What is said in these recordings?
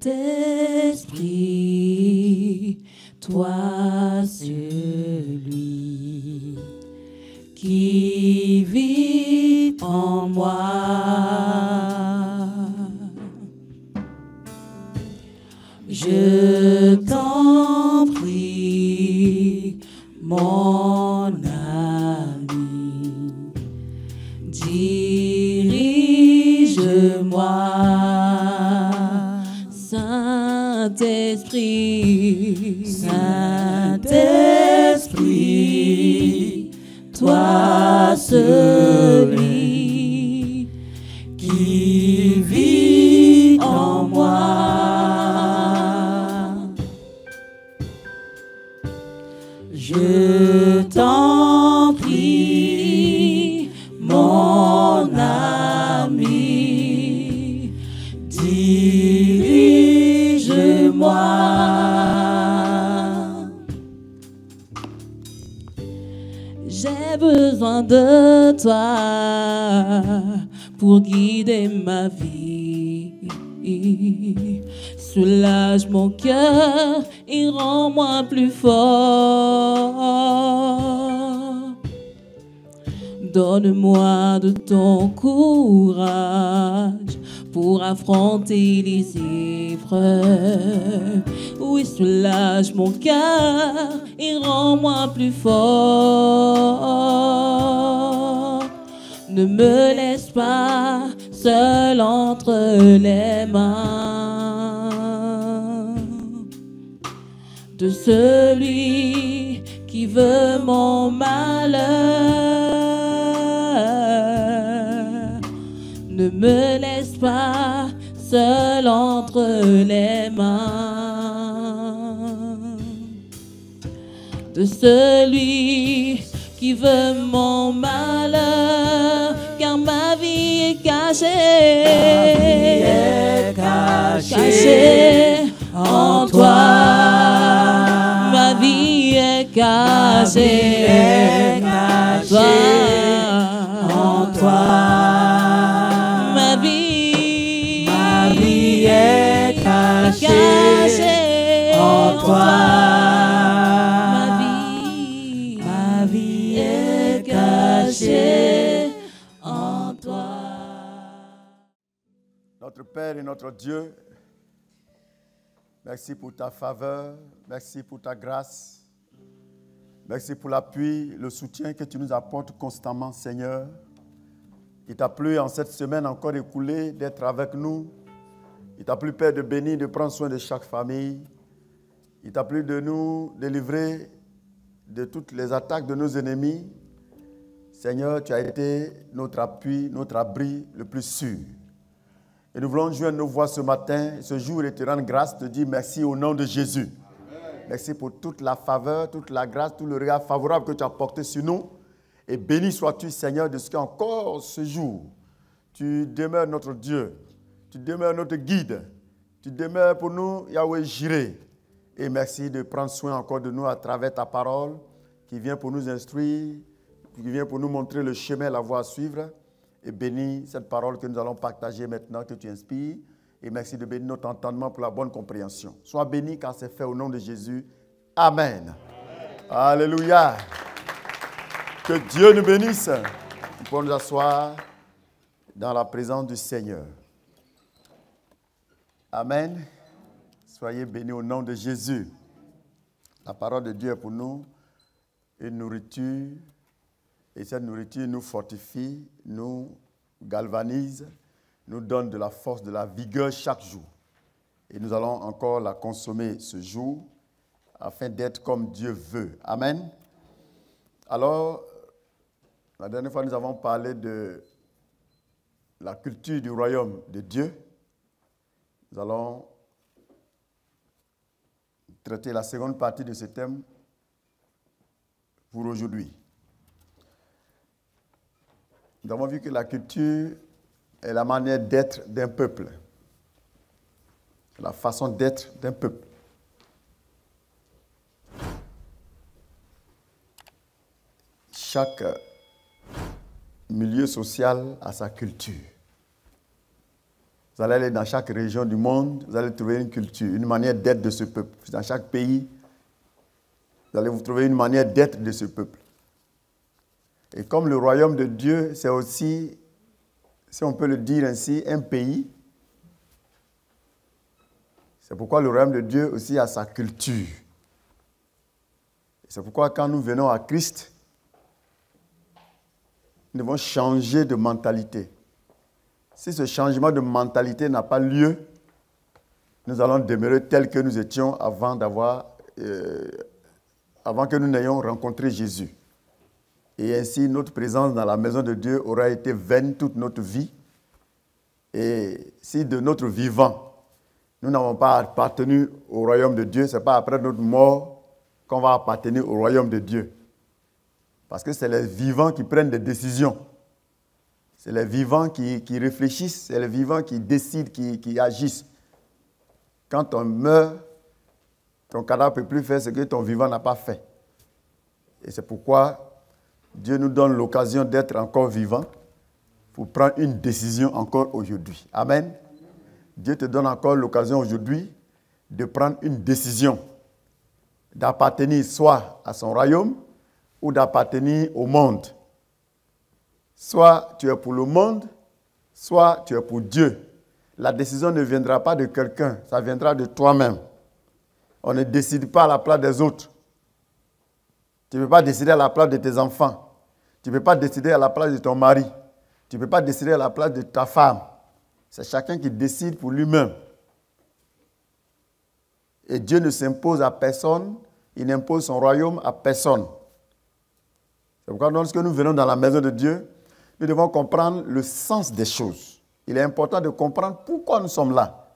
Saint-Esprit, toi celui qui vit en moi, je t'en prie, mon ami, dirige-moi, Saint-Esprit, Saint-Esprit, toi celui qui vit en moi, je t'en prie, mon ami, dirige-moi. J'ai besoin de toi pour guider ma vie. Soulage mon cœur et rends-moi plus fort. Donne-moi de ton courage pour affronter les épreuves. Oui, soulage mon cœur et rends-moi plus fort. Ne me laisse pas seul entre les mains de celui qui veut mon malheur. Ne me laisse pas seul entre les mains de celui qui veut mon malheur, car ma vie est cachée, cachée en toi. Ma vie est cachée, en toi. Ma vie est cachée en toi. Ma vie est cachée en toi. Notre Père et notre Dieu, merci pour ta faveur, merci pour ta grâce, merci pour l'appui, le soutien que tu nous apportes constamment, Seigneur. Il t'a plu en cette semaine encore écoulée d'être avec nous. Il t'a plu, Père, de bénir, de prendre soin de chaque famille. Il t'a plu de nous délivrer de toutes les attaques de nos ennemis. Seigneur, tu as été notre appui, notre abri le plus sûr. Et nous voulons joindre nos voix ce matin, ce jour, et te rendre grâce, te dire merci au nom de Jésus. Amen. Merci pour toute la faveur, toute la grâce, tout le regard favorable que tu as porté sur nous. Et béni sois-tu, Seigneur, de ce qu'encore ce jour, tu demeures notre Dieu, tu demeures notre guide, tu demeures pour nous, Yahweh Jireh. Et merci de prendre soin encore de nous à travers ta parole, qui vient pour nous instruire, qui vient pour nous montrer le chemin, la voie à suivre. Et bénis cette parole que nous allons partager maintenant, que tu inspires. Et merci de bénir notre entendement pour la bonne compréhension. Sois béni car c'est fait au nom de Jésus. Amen. Alléluia. Que Dieu nous bénisse. Nous pouvons nous asseoir dans la présence du Seigneur. Amen. Soyez bénis au nom de Jésus. La parole de Dieu est pour nous une nourriture. Et cette nourriture nous fortifie, nous galvanise, nous donne de la force, de la vigueur chaque jour. Et nous allons encore la consommer ce jour afin d'être comme Dieu veut. Amen. Alors, la dernière fois, nous avons parlé de la culture du royaume de Dieu. Nous allons traiter la seconde partie de ce thème pour aujourd'hui. Nous avons vu que la culture est la manière d'être d'un peuple. La façon d'être d'un peuple. Chaque milieu social a sa culture. Vous allez aller dans chaque région du monde, vous allez trouver une culture, une manière d'être de ce peuple. Dans chaque pays, vous allez vous trouver une manière d'être de ce peuple. Et comme le royaume de Dieu, c'est aussi, si on peut le dire ainsi, un pays, c'est pourquoi le royaume de Dieu aussi a sa culture. C'est pourquoi quand nous venons à Christ, nous devons changer de mentalité. Si ce changement de mentalité n'a pas lieu, nous allons demeurer tels que nous étions avant que nous n'ayons rencontré Jésus. Et ainsi, notre présence dans la maison de Dieu aura été vaine toute notre vie. Et si de notre vivant, nous n'avons pas appartenu au royaume de Dieu, ce n'est pas après notre mort qu'on va appartenir au royaume de Dieu. Parce que c'est les vivants qui prennent des décisions. C'est les vivants qui réfléchissent, c'est les vivants qui décident, qui agissent. Quand on meurt, ton cadavre ne peut plus faire ce que ton vivant n'a pas fait. Et c'est pourquoi Dieu nous donne l'occasion d'être encore vivants pour prendre une décision encore aujourd'hui. Amen. Dieu te donne encore l'occasion aujourd'hui de prendre une décision, d'appartenir soit à son royaume ou d'appartenir au monde. Soit tu es pour le monde, soit tu es pour Dieu. La décision ne viendra pas de quelqu'un, ça viendra de toi-même. On ne décide pas à la place des autres. Tu ne peux pas décider à la place de tes enfants. Tu ne peux pas décider à la place de ton mari. Tu ne peux pas décider à la place de ta femme. C'est chacun qui décide pour lui-même. Et Dieu ne s'impose à personne, il n'impose son royaume à personne. C'est pourquoi lorsque nous venons dans la maison de Dieu, nous devons comprendre le sens des choses. Il est important de comprendre pourquoi nous sommes là.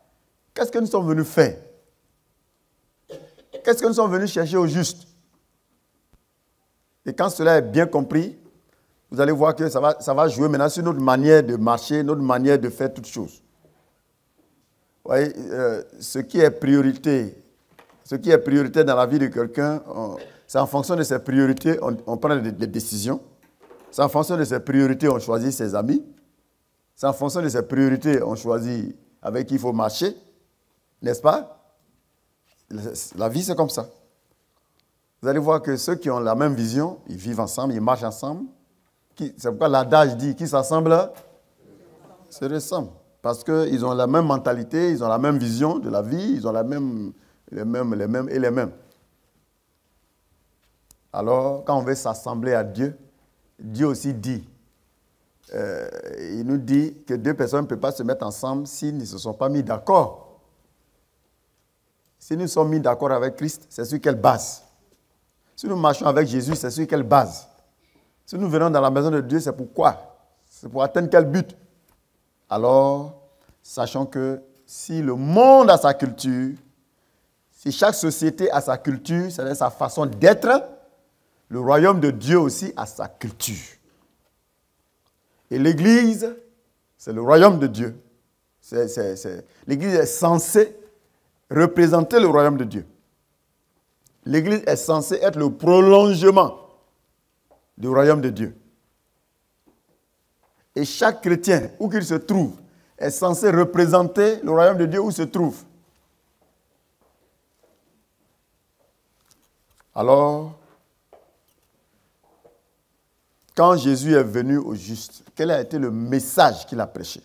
Qu'est-ce que nous sommes venus faire? Qu'est-ce que nous sommes venus chercher au juste? Et quand cela est bien compris, vous allez voir que ça va jouer maintenant sur notre manière de marcher, notre manière de faire toutes choses. Vous voyez, ce qui est priorité dans la vie de quelqu'un, c'est en fonction de ses priorités, on prend des décisions. C'est en fonction de ses priorités, on choisit ses amis. C'est en fonction de ses priorités, on choisit avec qui il faut marcher. N'est-ce pas? La vie, c'est comme ça. Vous allez voir que ceux qui ont la même vision, ils vivent ensemble, ils marchent ensemble. C'est pourquoi l'adage dit, qui s'assemble, se ressemble. Parce qu'ils ont la même mentalité, ils ont la même vision de la vie, ils ont les mêmes. Alors, quand on veut s'assembler à Dieu, Dieu aussi dit, il nous dit que deux personnes ne peuvent pas se mettre ensemble s'ils ne se sont pas mis d'accord. Si nous sommes mis d'accord avec Christ, c'est sur quelle base? Si nous marchons avec Jésus, c'est sur quelle base? Si nous venons dans la maison de Dieu, c'est pourquoi? C'est pour atteindre quel but? Alors, sachons que si le monde a sa culture, si chaque société a sa culture, c'est-à-dire sa façon d'être, le royaume de Dieu aussi a sa culture. Et l'Église, c'est le royaume de Dieu. L'Église est censée représenter le royaume de Dieu. L'Église est censée être le prolongement du royaume de Dieu. Et chaque chrétien, où qu'il se trouve, est censé représenter le royaume de Dieu où il se trouve. Alors, quand Jésus est venu au juste, quel a été le message qu'il a prêché?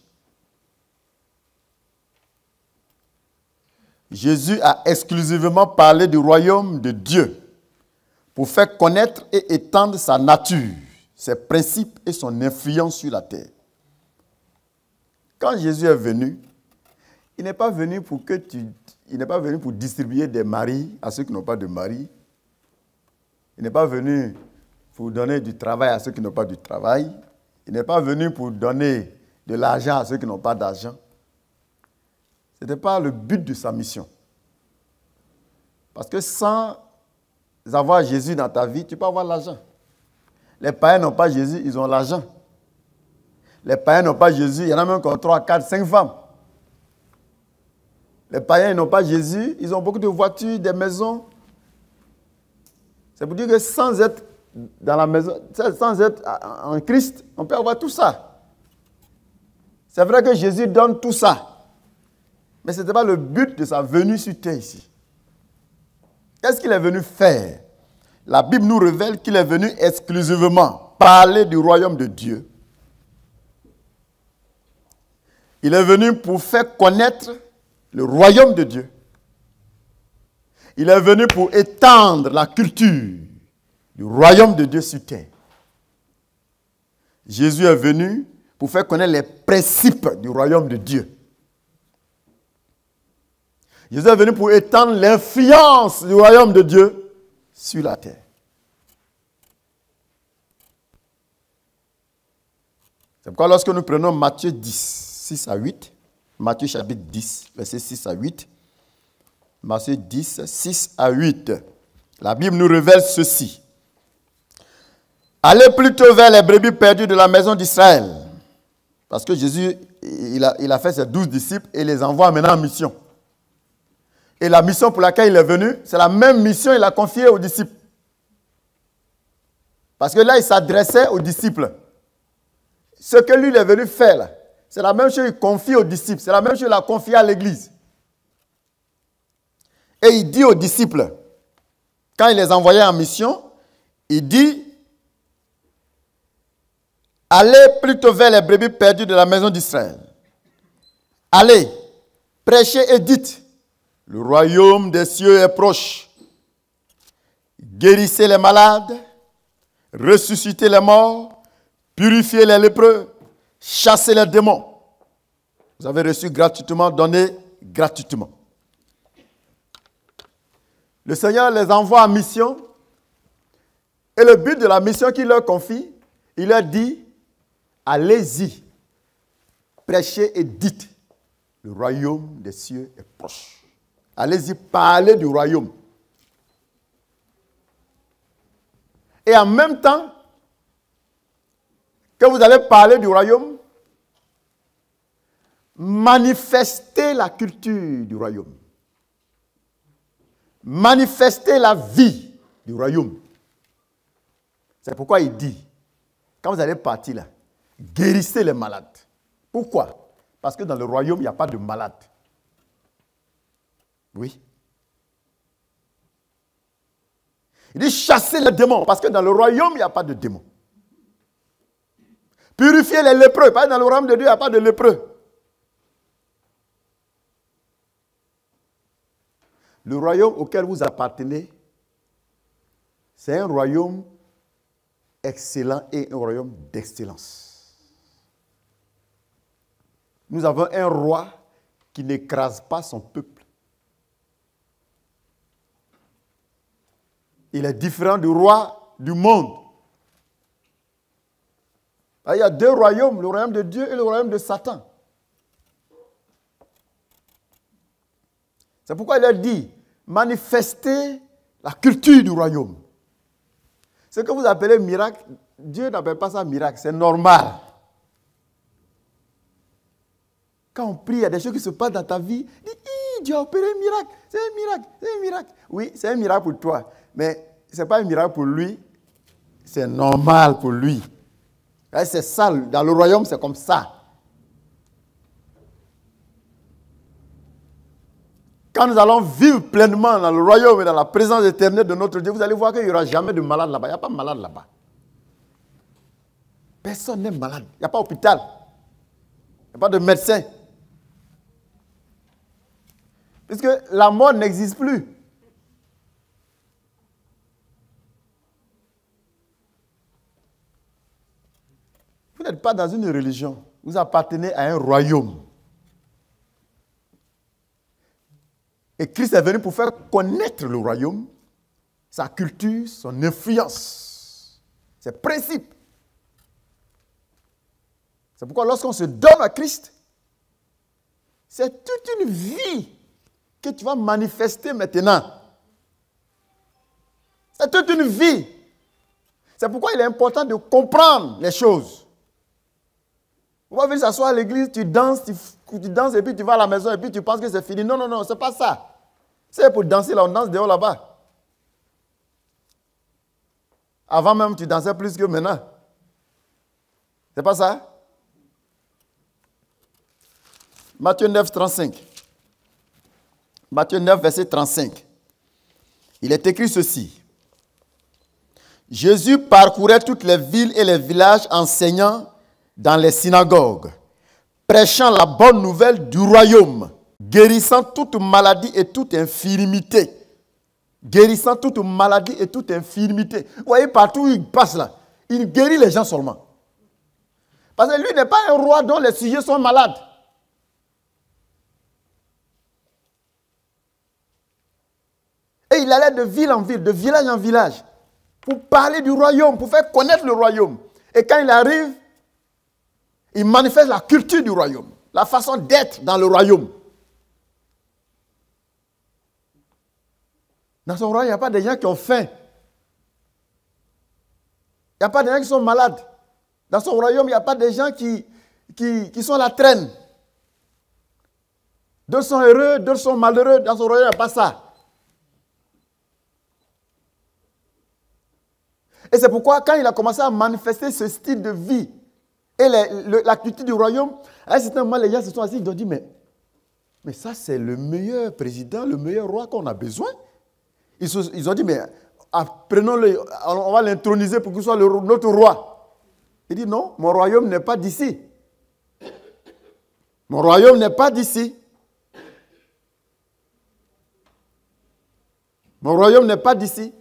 Jésus a exclusivement parlé du royaume de Dieu pour faire connaître et étendre sa nature, ses principes et son influence sur la terre. Quand Jésus est venu, il n'est pas venu pour distribuer des maris à ceux qui n'ont pas de mari. Il n'est pas venu pour donner du travail à ceux qui n'ont pas de travail. Il n'est pas venu pour donner de l'argent à ceux qui n'ont pas d'argent. Ce n'était pas le but de sa mission. Parce que sans avoir Jésus dans ta vie, tu peux avoir l'argent. Les païens n'ont pas Jésus, ils ont l'argent. Les païens n'ont pas Jésus, il y en a même qui ont 3, 4, 5 femmes. Les païens n'ont pas Jésus, ils ont beaucoup de voitures, des maisons. C'est pour dire que sans être dans la maison, sans être en Christ, on peut avoir tout ça. C'est vrai que Jésus donne tout ça. Mais ce n'était pas le but de sa venue sur terre ici. Qu'est-ce qu'il est venu faire? La Bible nous révèle qu'il est venu exclusivement parler du royaume de Dieu. Il est venu pour faire connaître le royaume de Dieu. Il est venu pour étendre la culture du royaume de Dieu sur terre. Jésus est venu pour faire connaître les principes du royaume de Dieu. Jésus est venu pour étendre l'influence du royaume de Dieu sur la terre. C'est pourquoi lorsque nous prenons Matthieu 10, 6 à 8, Matthieu chapitre 10, versets 6 à 8, Matthieu 10, 6 à 8, la Bible nous révèle ceci. Allez plutôt vers les brebis perdues de la maison d'Israël. Parce que Jésus, il a fait ses 12 disciples et les envoie maintenant en mission. Et la mission pour laquelle il est venu, c'est la même mission qu'il a confiée aux disciples. Parce que là, il s'adressait aux disciples. Ce que lui, il est venu faire, là, c'est la même chose qu'il confie aux disciples. C'est la même chose qu'il a confié à l'église. Et il dit aux disciples, quand il les envoyait en mission, il dit, allez plutôt vers les brebis perdues de la maison d'Israël. Allez, prêchez et dites, le royaume des cieux est proche. Guérissez les malades, ressuscitez les morts, purifiez les lépreux, chassez les démons. Vous avez reçu gratuitement, donnez gratuitement. Le Seigneur les envoie en mission. Et le but de la mission qu'il leur confie, il leur dit, allez-y, prêchez et dites, le royaume des cieux est proche. Allez-y, parlez du royaume. Et en même temps que vous allez parler du royaume, manifestez la culture du royaume. Manifestez la vie du royaume. C'est pourquoi il dit, quand vous allez partir là, guérissez les malades. Pourquoi? Parce que dans le royaume, il n'y a pas de malades. Oui. Il dit chassez les démons, parce que dans le royaume, il n'y a pas de démons. Purifiez les lépreux, parce que dans le royaume de Dieu, il n'y a pas de lépreux. Le royaume auquel vous appartenez, c'est un royaume excellent et un royaume d'excellence. Nous avons un roi qui n'écrase pas son peuple. Il est différent du roi du monde. Il y a deux royaumes, le royaume de Dieu et le royaume de Satan. C'est pourquoi il a dit, manifestez la culture du royaume. Ce que vous appelez miracle, Dieu n'appelle pas ça miracle, c'est normal. Quand on prie, il y a des choses qui se passent dans ta vie, dis, Dieu a opéré un miracle, c'est un miracle, c'est un miracle. Oui, c'est un miracle pour toi, mais ce n'est pas un miracle pour lui, c'est normal pour lui. C'est ça, dans le royaume, c'est comme ça. Quand nous allons vivre pleinement dans le royaume et dans la présence éternelle de notre Dieu, vous allez voir qu'il n'y aura jamais de malade là-bas. Il n'y a pas de malade là-bas. Personne n'est malade. Il n'y a pas d'hôpital. Il n'y a pas de médecin. Puisque la mort n'existe plus. Vous n'êtes pas dans une religion. Vous appartenez à un royaume. Et Christ est venu pour faire connaître le royaume, sa culture, son influence, ses principes. C'est pourquoi lorsqu'on se donne à Christ, c'est toute une vie que tu vas manifester maintenant. C'est toute une vie. C'est pourquoi il est important de comprendre les choses. On va venir s'asseoir à l'église, tu danses et puis tu vas à la maison et puis tu penses que c'est fini. Non, non, non, ce n'est pas ça. C'est pour danser là, on danse dehors là-bas. Avant même, tu dansais plus que maintenant. C'est pas ça? Matthieu 9, 35. Matthieu 9, verset 35. Il est écrit ceci. Jésus parcourait toutes les villes et les villages enseignant dans les synagogues, prêchant la bonne nouvelle du royaume, guérissant toute maladie et toute infirmité. Guérissant toute maladie et toute infirmité. Vous voyez, partout où il passe là, il guérit les gens seulement. Parce que lui n'est pas un roi dont les sujets sont malades. Et il allait de ville en ville, de village en village, pour parler du royaume, pour faire connaître le royaume. Et quand il arrive, il manifeste la culture du royaume, la façon d'être dans le royaume. Dans son royaume, il n'y a pas de gens qui ont faim. Il n'y a pas de gens qui sont malades. Dans son royaume, il n'y a pas de gens qui sont à la traîne. D'autres sont heureux, d'autres sont malheureux. Dans son royaume, il n'y a pas ça. Et c'est pourquoi, quand il a commencé à manifester ce style de vie et la culture du royaume, à un certain moment, les gens se sont assis, ils ont dit, mais ça, c'est le meilleur président, le meilleur roi qu'on a besoin. Ils ont dit, mais prenons-le, on va l'introniser pour qu'il soit notre roi. Il dit, non, mon royaume n'est pas d'ici. Mon royaume n'est pas d'ici. Mon royaume n'est pas d'ici.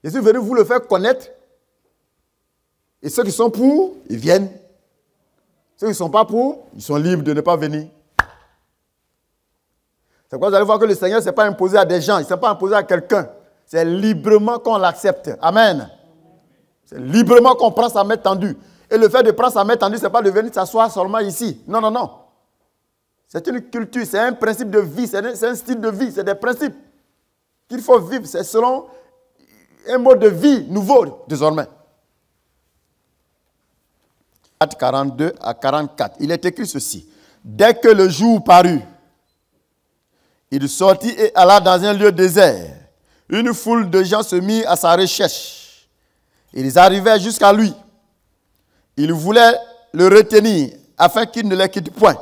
Je suis venu vous le faire connaître. Et ceux qui sont pour, ils viennent. Ceux qui ne sont pas pour, ils sont libres de ne pas venir. C'est pourquoi vous allez voir que le Seigneur ne s'est pas imposé à des gens, il ne s'est pas imposé à quelqu'un. C'est librement qu'on l'accepte. Amen. C'est librement qu'on prend sa main tendue. Et le fait de prendre sa main tendue, ce n'est pas de venir s'asseoir seulement ici. Non, non, non. C'est une culture, c'est un principe de vie, c'est un style de vie, c'est des principes qu'il faut vivre. C'est selon un mode de vie nouveau désormais. Actes 42 à 44. Il est écrit ceci. Dès que le jour parut, il sortit et alla dans un lieu désert. Une foule de gens se mit à sa recherche. Ils arrivaient jusqu'à lui. Ils voulaient le retenir afin qu'il ne les quitte point.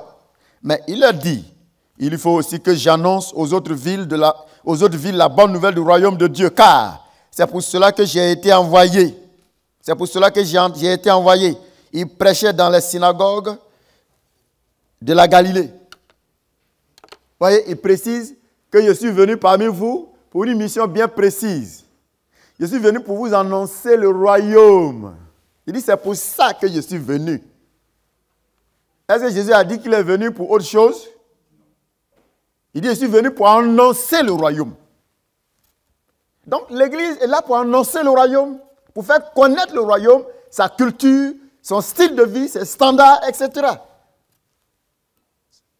Mais il leur dit, il faut aussi que j'annonce aux autres villes la bonne nouvelle du royaume de Dieu, car c'est pour cela que j'ai été envoyé. C'est pour cela que j'ai été envoyé. Il prêchait dans les synagogues de la Galilée. Vous voyez, il précise que je suis venu parmi vous pour une mission bien précise. Je suis venu pour vous annoncer le royaume. Il dit, c'est pour ça que je suis venu. Est-ce que Jésus a dit qu'il est venu pour autre chose? Il dit, je suis venu pour annoncer le royaume. Donc, l'Église est là pour annoncer le royaume, pour faire connaître le royaume, sa culture, son style de vie, ses standards, etc.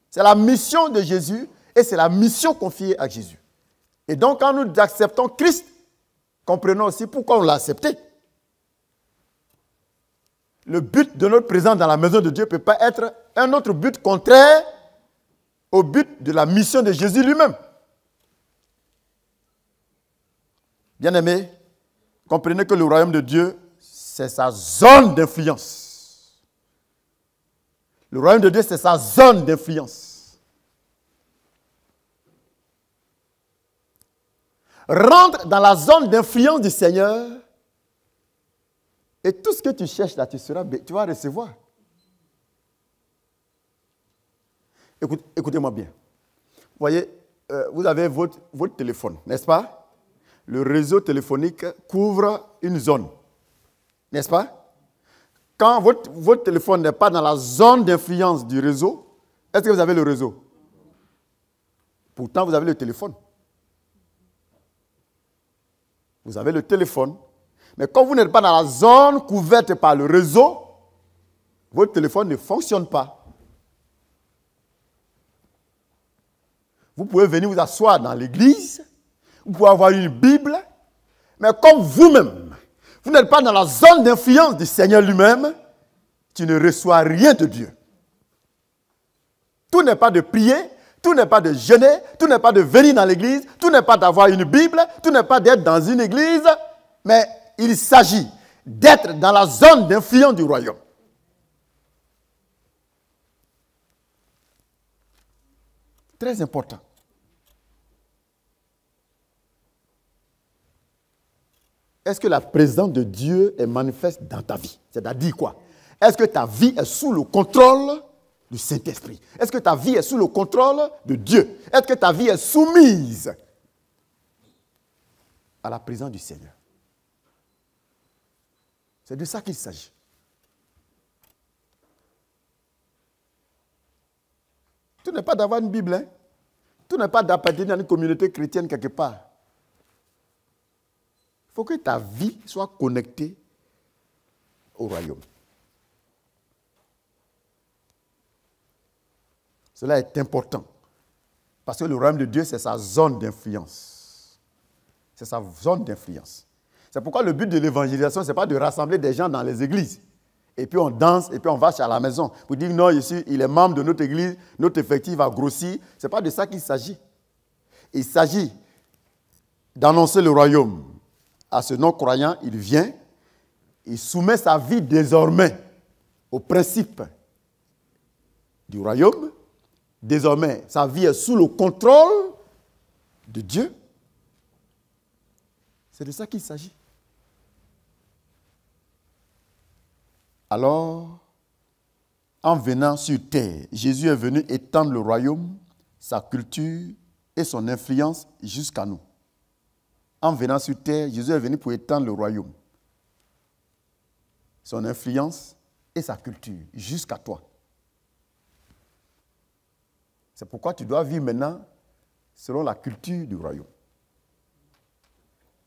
C'est la mission de Jésus et c'est la mission confiée à Jésus. Et donc, quand nous acceptons Christ, comprenons aussi pourquoi on l'a accepté. Le but de notre présence dans la maison de Dieu ne peut pas être un autre but contraire au but de la mission de Jésus lui-même. Bien-aimés, comprenez que le royaume de Dieu, c'est sa zone d'influence. Le royaume de Dieu, c'est sa zone d'influence. Rentre dans la zone d'influence du Seigneur et tout ce que tu cherches là, tu vas recevoir. Écoutez-moi bien. Vous voyez, vous avez votre téléphone, n'est-ce pas? Le réseau téléphonique couvre une zone, n'est-ce pas? Quand votre téléphone n'est pas dans la zone d'influence du réseau, est-ce que vous avez le réseau? Pourtant, vous avez le téléphone. Vous avez le téléphone. Mais quand vous n'êtes pas dans la zone couverte par le réseau, votre téléphone ne fonctionne pas. Vous pouvez venir vous asseoir dans l'église, vous pouvez avoir une Bible, mais comme vous-même, vous n'êtes pas dans la zone d'influence du Seigneur lui-même, tu ne reçois rien de Dieu. Tout n'est pas de prier, tout n'est pas de jeûner, tout n'est pas de venir dans l'église, tout n'est pas d'avoir une Bible, tout n'est pas d'être dans une église, mais il s'agit d'être dans la zone d'influence du royaume. Très important. Est-ce que la présence de Dieu est manifeste dans ta vie? C'est-à-dire quoi? Est-ce que ta vie est sous le contrôle du Saint-Esprit? Est-ce que ta vie est sous le contrôle de Dieu? Est-ce que ta vie est soumise à la présence du Seigneur? C'est de ça qu'il s'agit. Tout n'est pas d'avoir une Bible, hein? Tout n'est pas d'appartenir à une communauté chrétienne quelque part. Il faut que ta vie soit connectée au royaume. Cela est important. Parce que le royaume de Dieu, c'est sa zone d'influence. C'est sa zone d'influence. C'est pourquoi le but de l'évangélisation, ce n'est pas de rassembler des gens dans les églises. Et puis on danse, et puis on va à la maison. Pour dire non, ici, il est membre de notre église, notre effectif va grossir. Ce n'est pas de ça qu'il s'agit. Il s'agit d'annoncer le royaume. À ce non-croyant, il vient, il soumet sa vie désormais au principe du royaume. Désormais, sa vie est sous le contrôle de Dieu. C'est de ça qu'il s'agit. Alors, en venant sur terre, Jésus est venu étendre le royaume, sa culture et son influence jusqu'à nous. En venant sur terre, Jésus est venu pour étendre le royaume, son influence et sa culture jusqu'à toi. C'est pourquoi tu dois vivre maintenant selon la culture du royaume.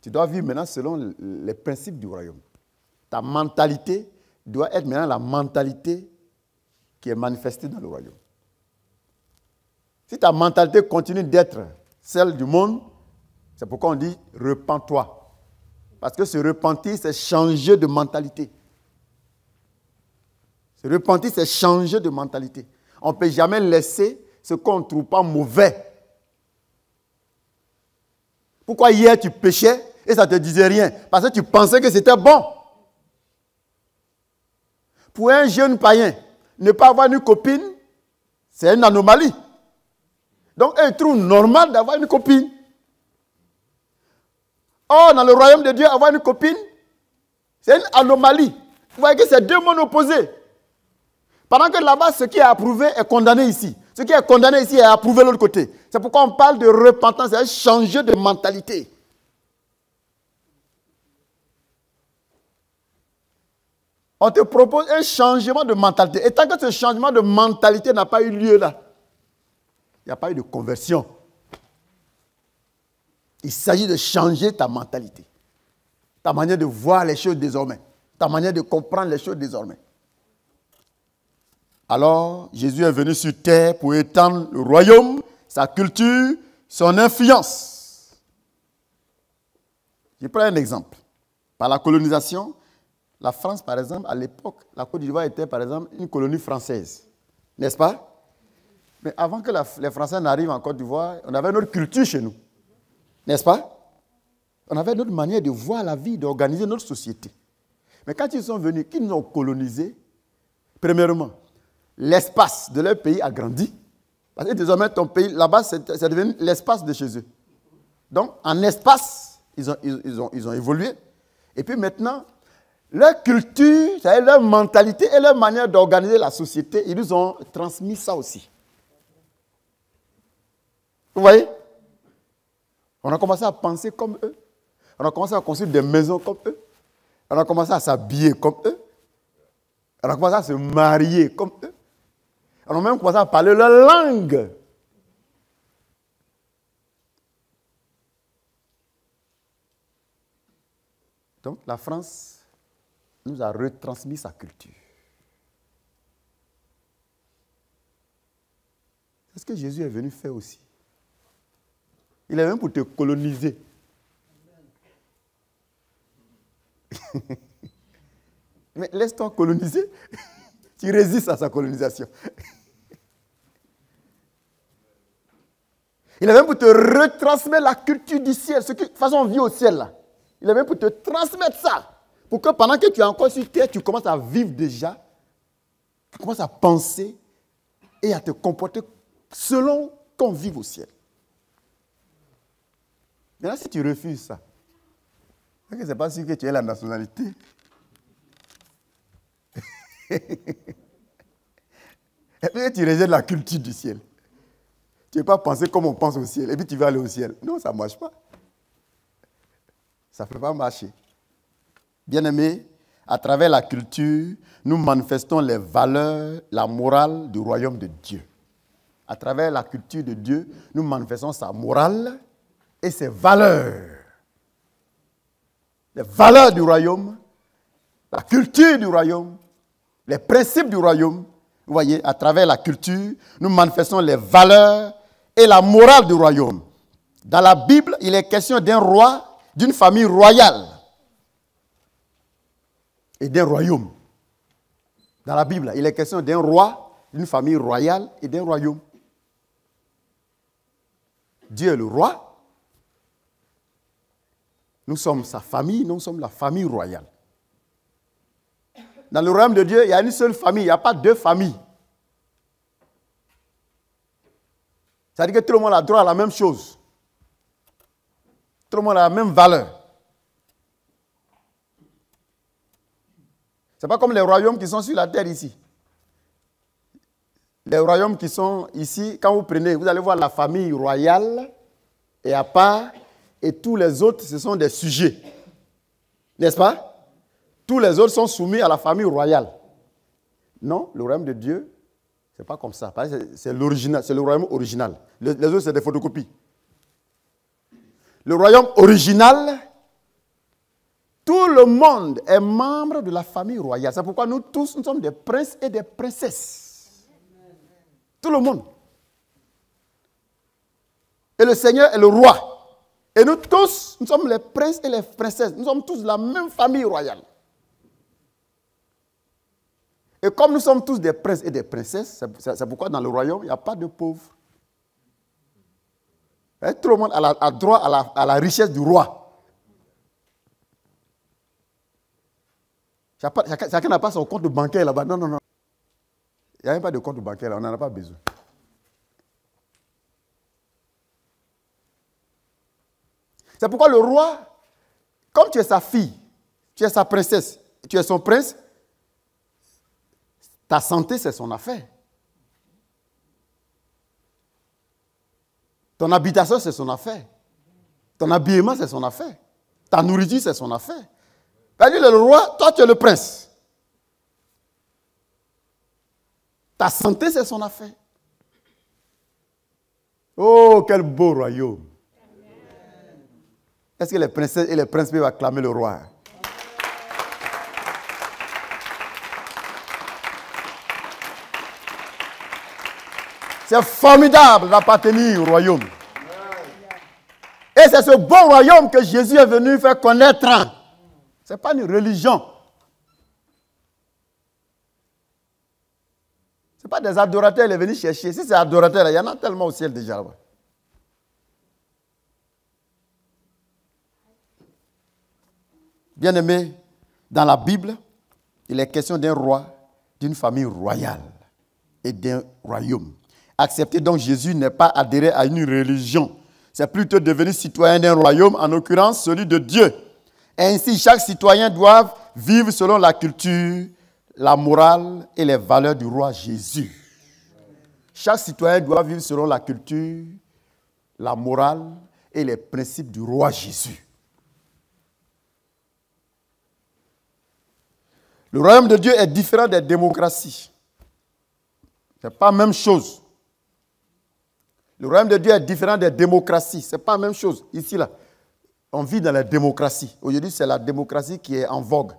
Tu dois vivre maintenant selon les principes du royaume. Ta mentalité doit être maintenant la mentalité qui est manifestée dans le royaume. Si ta mentalité continue d'être celle du monde, c'est pourquoi on dit « repens-toi ». Parce que se repentir, c'est changer de mentalité. Se repentir, c'est changer de mentalité. On ne peut jamais laisser ce qu'on ne trouve pas mauvais. Pourquoi hier tu péchais et ça ne te disait rien? Parce que tu pensais que c'était bon. Pour un jeune païen, ne pas avoir une copine, c'est une anomalie. Donc, ils trouvent normal d'avoir une copine. Or, dans le royaume de Dieu, avoir une copine, c'est une anomalie. Vous voyez que c'est deux mondes opposés. Pendant que là-bas, ce qui est approuvé est condamné ici. Ce qui est condamné ici est approuvé de l'autre côté. C'est pourquoi on parle de repentance, c'est changer de mentalité. On te propose un changement de mentalité. Et tant que ce changement de mentalité n'a pas eu lieu là, il n'y a pas eu de conversion. Il s'agit de changer ta mentalité. Ta manière de voir les choses désormais. Ta manière de comprendre les choses désormais. Alors, Jésus est venu sur terre pour étendre le royaume, sa culture, son influence. Je prends un exemple. Par la colonisation, la France, par exemple, à l'époque, la Côte d'Ivoire était, par exemple, une colonie française. N'est-ce pas? Mais avant que les Français n'arrivent en Côte d'Ivoire, on avait notre culture chez nous. N'est-ce pas? On avait notre manière de voir la vie, d'organiser notre société. Mais quand ils sont venus, qu'ils nous ont colonisés, premièrement, l'espace de leur pays a grandi. Parce que désormais, ton pays, là-bas, c'est devenu l'espace de chez eux. Donc, en espace, ils ont évolué. Et puis maintenant, leur culture, c'est-à-dire leur mentalité et leur manière d'organiser la société, ils nous ont transmis ça aussi. Vous voyez? On a commencé à penser comme eux. On a commencé à construire des maisons comme eux. On a commencé à s'habiller comme eux. On a commencé à se marier comme eux. On a même commencé à parler leur langue. Donc la France nous a retransmis sa culture. C'est ce que Jésus est venu faire aussi. Il est venu pour te coloniser. Mais laisse-toi coloniser. Tu résistes à sa colonisation. Il est venu pour te retransmettre la culture du ciel. Ce que, de toute façon, on vit au ciel là. Il est venu pour te transmettre ça. Pour que pendant que tu es encore sur terre, tu commences à vivre déjà. Tu commences à penser et à te comporter selon qu'on vive au ciel. Maintenant, si tu refuses ça, ce n'est pas sûr que tu aies la nationalité. Et puis tu rejettes la culture du ciel. Tu ne veux pas penser comme on pense au ciel, et puis tu vas aller au ciel. Non, ça ne marche pas. Ça ne peut pas marcher. Bien-aimés, à travers la culture, nous manifestons les valeurs, la morale du royaume de Dieu. À travers la culture de Dieu, nous manifestons sa morale et ses valeurs. Les valeurs du royaume, la culture du royaume, les principes du royaume. Vous voyez, à travers la culture, nous manifestons les valeurs et la morale du royaume. Dans la Bible, il est question d'un roi, d'une famille royale et d'un royaume. Dans la Bible, il est question d'un roi, d'une famille royale et d'un royaume. Dieu est le roi. Nous sommes sa famille, nous sommes la famille royale. Dans le royaume de Dieu, il y a une seule famille, il n'y a pas deux familles. Ça veut dire que tout le monde a droit à la même chose. Tout le monde a la même valeur. Ce n'est pas comme les royaumes qui sont sur la terre ici. Les royaumes qui sont ici, quand vous prenez, vous allez voir la famille royale et à part, et tous les autres, ce sont des sujets. N'est-ce pas? Tous les autres sont soumis à la famille royale. Non, le royaume de Dieu, ce n'est pas comme ça. C'est l'original, c'est le royaume original. Les autres, c'est des photocopies. Le royaume original, tout le monde est membre de la famille royale. C'est pourquoi nous tous, nous sommes des princes et des princesses. Tout le monde. Et le Seigneur est le roi. Et nous tous, nous sommes les princes et les princesses. Nous sommes tous de la même famille royale. Et comme nous sommes tous des princes et des princesses, c'est pourquoi dans le royaume, il n'y a pas de pauvres. Et tout le monde a droit à la richesse du roi. Chacun n'a pas son compte bancaire là-bas. Non, non, non. Il n'y a même pas de compte bancaire là, on n'en a pas besoin. C'est pourquoi le roi, comme tu es sa fille, tu es sa princesse, tu es son prince, ta santé, c'est son affaire. Ton habitation, c'est son affaire. Ton habillement, c'est son affaire. Ta nourriture, c'est son affaire. C'est-à-dire, le roi, toi, tu es le prince. Ta santé, c'est son affaire. Oh, quel beau royaume. Est-ce que les princesses et les princes peuvent acclamer le roi? C'est formidable d'appartenir au royaume. Et c'est ce bon royaume que Jésus est venu faire connaître. Ce n'est pas une religion. Ce n'est pas des adorateurs, il est venu chercher. Si c'est adorateur, il y en a tellement au ciel déjà là-bas. Bien-aimés, dans la Bible, il est question d'un roi, d'une famille royale et d'un royaume. Accepter donc Jésus n'est pas adhérer à une religion. C'est plutôt devenir citoyen d'un royaume, en l'occurrence celui de Dieu. Ainsi, chaque citoyen doit vivre selon la culture, la morale et les valeurs du roi Jésus. Chaque citoyen doit vivre selon la culture, la morale et les principes du roi Jésus. Le royaume de Dieu est différent des démocraties. Ce n'est pas la même chose. Le royaume de Dieu est différent des démocraties. Ce n'est pas la même chose. Ici, là, on vit dans la démocratie. Aujourd'hui, c'est la démocratie qui est en vogue.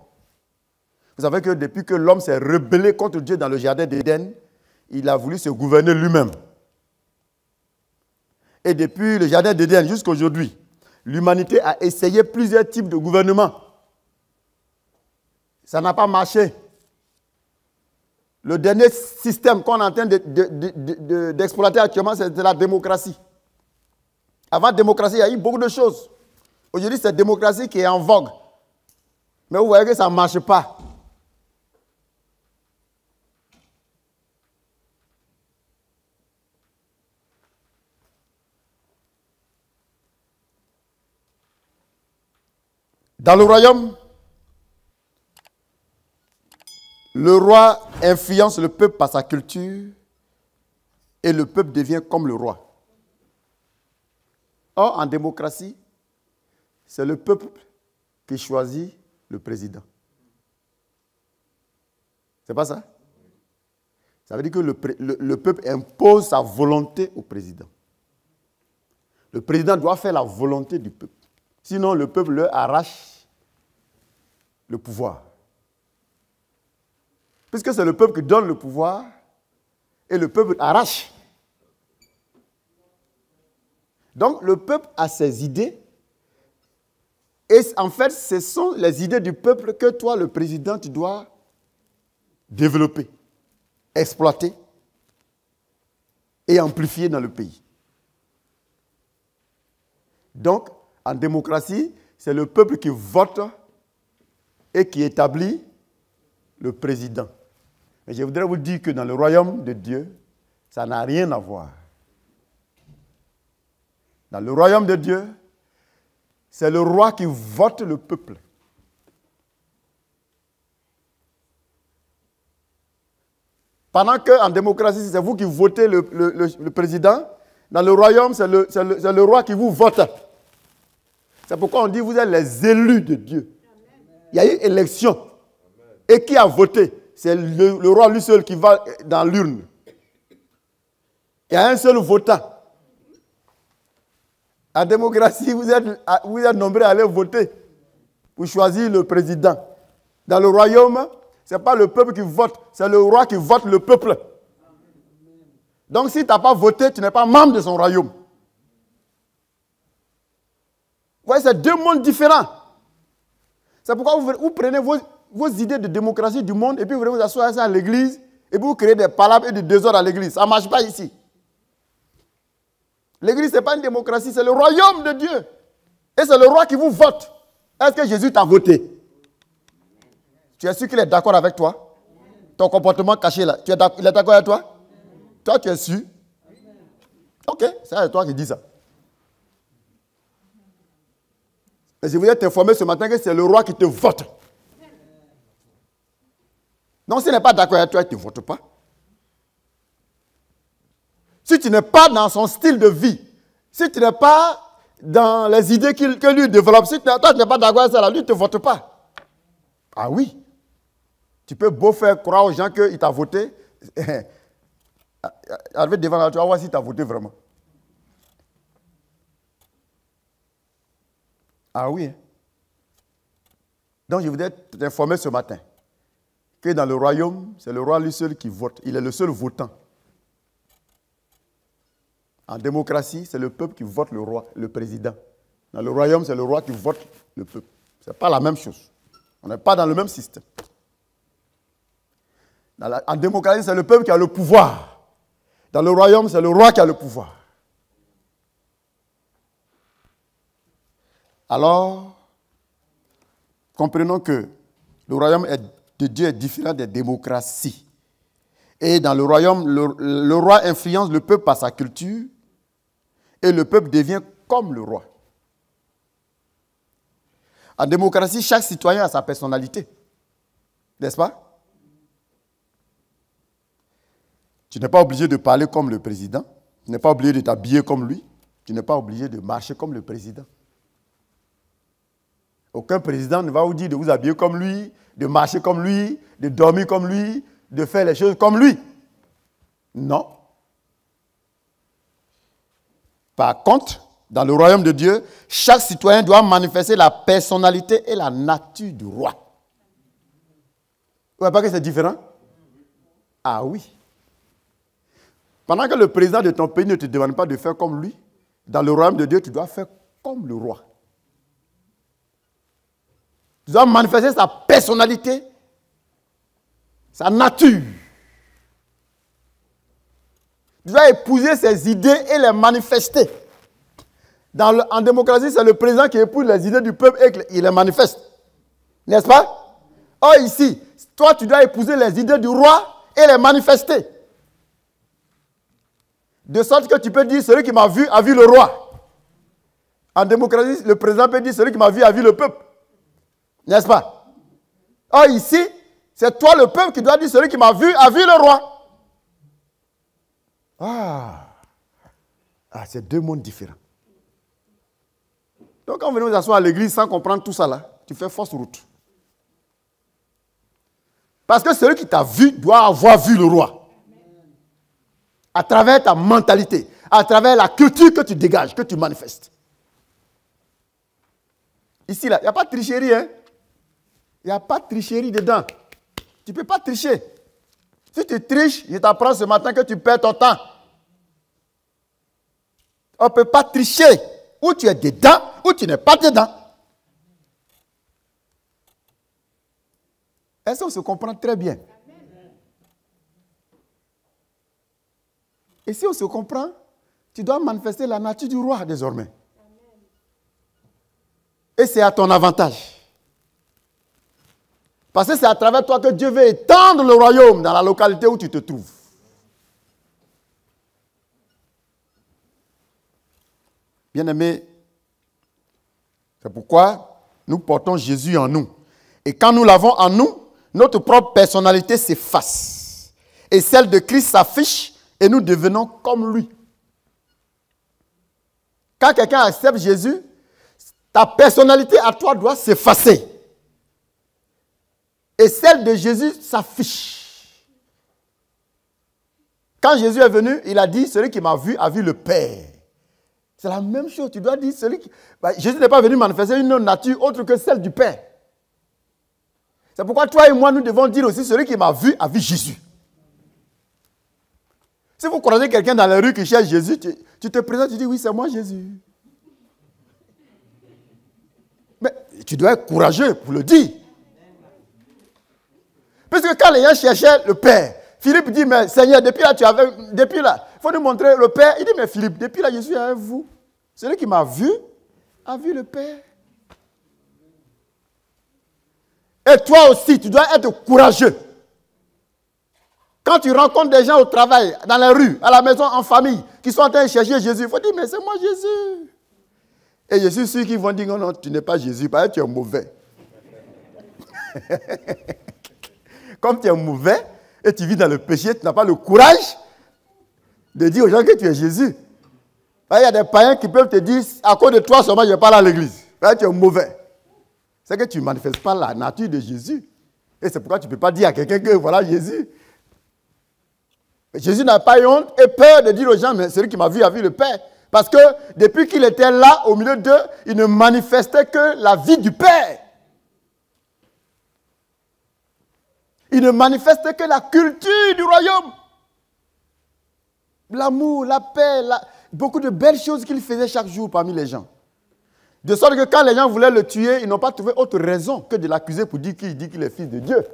Vous savez que depuis que l'homme s'est rebellé contre Dieu dans le jardin d'Éden, il a voulu se gouverner lui-même. Et depuis le jardin d'Éden jusqu'à aujourd'hui, l'humanité a essayé plusieurs types de gouvernement. Ça n'a pas marché. Le dernier système qu'on est en train d'exploiter actuellement, c'est la démocratie. Avant la démocratie, il y a eu beaucoup de choses. Aujourd'hui, c'est la démocratie qui est en vogue. Mais vous voyez que ça ne marche pas. Dans le royaume, le roi influence le peuple par sa culture et le peuple devient comme le roi. Or, en démocratie, c'est le peuple qui choisit le président. C'est pas ça? Ça veut dire que le peuple impose sa volonté au président. Le président doit faire la volonté du peuple. Sinon, le peuple leur arrache le pouvoir. Puisque c'est le peuple qui donne le pouvoir et le peuple arrache. Donc, le peuple a ses idées. Et en fait, ce sont les idées du peuple que toi, le président, tu dois développer, exploiter et amplifier dans le pays. Donc, en démocratie, c'est le peuple qui vote et qui établit le président. Mais je voudrais vous dire que dans le royaume de Dieu, ça n'a rien à voir. Dans le royaume de Dieu, c'est le roi qui vote le peuple. Pendant qu'en démocratie, c'est vous qui votez le président, dans le royaume, c'est le roi qui vous vote. C'est pourquoi on dit que vous êtes les élus de Dieu. Il y a eu élection. Et qui a voté? C'est le roi lui seul qui va dans l'urne. Il y a un seul votant. En démocratie, vous êtes nombreux à aller voter pour choisir le président. Dans le royaume, ce n'est pas le peuple qui vote, c'est le roi qui vote le peuple. Donc si tu n'as pas voté, tu n'es pas membre de son royaume. Vous voyez, c'est deux mondes différents. C'est pourquoi vous prenez vos idées de démocratie du monde et puis vous venez vous asseoir à l'église et puis vous créez des palabres et des désordres à l'église. Ça ne marche pas ici. L'église, ce n'est pas une démocratie, c'est le royaume de Dieu. Et c'est le roi qui vous vote. Est-ce que Jésus t'a voté? Tu es sûr qu'il est d'accord avec toi? Ton comportement caché là, il est d'accord avec toi? Toi, tu es sûr? Ok, c'est toi qui dis ça. Mais je voulais t'informer ce matin que c'est le roi qui te vote. Donc, s'il n'est pas d'accord avec toi, il ne te vote pas. Si tu n'es pas dans son style de vie, si tu n'es pas dans les idées que lui développe, si toi tu n'es pas d'accord avec ça, lui ne te vote pas. Ah oui. Tu peux beau faire croire aux gens qu'il t'a voté. Arriver devant la, tu vas voir s'il t'a voté vraiment. Ah oui. Donc je voudrais t'informer ce matin que dans le royaume, c'est le roi lui seul qui vote. Il est le seul votant. En démocratie, c'est le peuple qui vote le roi, le président. Dans le royaume, c'est le roi qui vote le peuple. Ce n'est pas la même chose. On n'est pas dans le même système. En démocratie, c'est le peuple qui a le pouvoir. Dans le royaume, c'est le roi qui a le pouvoir. Alors, comprenons que le royaume de Dieu est différent des démocraties. Et dans le royaume, le roi influence le peuple par sa culture et le peuple devient comme le roi. En démocratie, chaque citoyen a sa personnalité. N'est-ce pas? Tu n'es pas obligé de parler comme le président. Tu n'es pas obligé de t'habiller comme lui. Tu n'es pas obligé de marcher comme le président. Aucun président ne va vous dire de vous habiller comme lui, de marcher comme lui, de dormir comme lui, de faire les choses comme lui. Non. Par contre, dans le royaume de Dieu, chaque citoyen doit manifester la personnalité et la nature du roi. Vous ne voyez pas que c'est différent? Ah oui. Pendant que le président de ton pays ne te demande pas de faire comme lui, dans le royaume de Dieu, tu dois faire comme le roi. Tu dois manifester sa personnalité, sa nature. Tu dois épouser ses idées et les manifester. En démocratie, c'est le président qui épouse les idées du peuple et il les manifeste. N'est-ce pas? Or ici, toi tu dois épouser les idées du roi et les manifester. De sorte que tu peux dire, celui qui m'a vu a vu le roi. En démocratie, le président peut dire, celui qui m'a vu a vu le peuple. N'est-ce pas? Or ici, c'est toi le peuple qui doit dire, celui qui m'a vu a vu le roi. C'est deux mondes différents. Donc quand on vient nous asseoir à l'église sans comprendre tout ça là, tu fais fausse route. Parce que celui qui t'a vu doit avoir vu le roi. À travers ta mentalité, à travers la culture que tu dégages, que tu manifestes. Ici, là, il n'y a pas de tricherie. Hein? Il n'y a pas de tricherie dedans. Tu ne peux pas tricher. Si tu triches, je t'apprends ce matin que tu perds ton temps. On ne peut pas tricher. Ou tu es dedans, ou tu n'es pas dedans. Est-ce qu'on se comprend très bien? Et si on se comprend, tu dois manifester la nature du roi désormais. Et c'est à ton avantage. Parce que c'est à travers toi que Dieu veut étendre le royaume dans la localité où tu te trouves. Bien-aimés, c'est pourquoi nous portons Jésus en nous. Et quand nous l'avons en nous, notre propre personnalité s'efface. Et celle de Christ s'affiche et nous devenons comme lui. Quand quelqu'un accepte Jésus, ta personnalité à toi doit s'effacer. Et celle de Jésus s'affiche. Quand Jésus est venu, il a dit, celui qui m'a vu a vu le Père. C'est la même chose. Tu dois dire, Jésus n'est pas venu manifester une nature autre que celle du Père. C'est pourquoi toi et moi, nous devons dire aussi, celui qui m'a vu a vu Jésus. Si vous croisez quelqu'un dans la rue qui cherche Jésus, tu te présentes, tu dis, oui, c'est moi Jésus. Mais tu dois être courageux pour le dire. Parce que quand les gens cherchaient le Père, Philippe dit, mais Seigneur, depuis là, il faut nous montrer le Père. Il dit, mais Philippe, depuis là, je suis avec vous. Celui qui m'a vu a vu le Père. Et toi aussi, tu dois être courageux. Quand tu rencontres des gens au travail, dans la rue, à la maison, en famille, qui sont en train de chercher Jésus, il faut dire, mais c'est moi Jésus. Et je suis sûr qu'ils vont dire, non, non, tu n'es pas Jésus, parce que tu es mauvais. Comme tu es mauvais et tu vis dans le péché, tu n'as pas le courage de dire aux gens que tu es Jésus. Il y a des païens qui peuvent te dire, à cause de toi seulement, je ne vais pas à l'église. Parce que tu es mauvais. C'est que tu ne manifestes pas la nature de Jésus. Et c'est pourquoi tu ne peux pas dire à quelqu'un que voilà Jésus. Jésus n'a pas eu honte et peur de dire aux gens, mais celui qui m'a vu a vu le Père. Parce que depuis qu'il était là, au milieu d'eux, il ne manifestait que la vie du Père. Il ne manifestait que la culture du royaume. L'amour, la paix, beaucoup de belles choses qu'il faisait chaque jour parmi les gens. De sorte que quand les gens voulaient le tuer, ils n'ont pas trouvé autre raison que de l'accuser pour dire qu'il dit qu'il est fils de Dieu.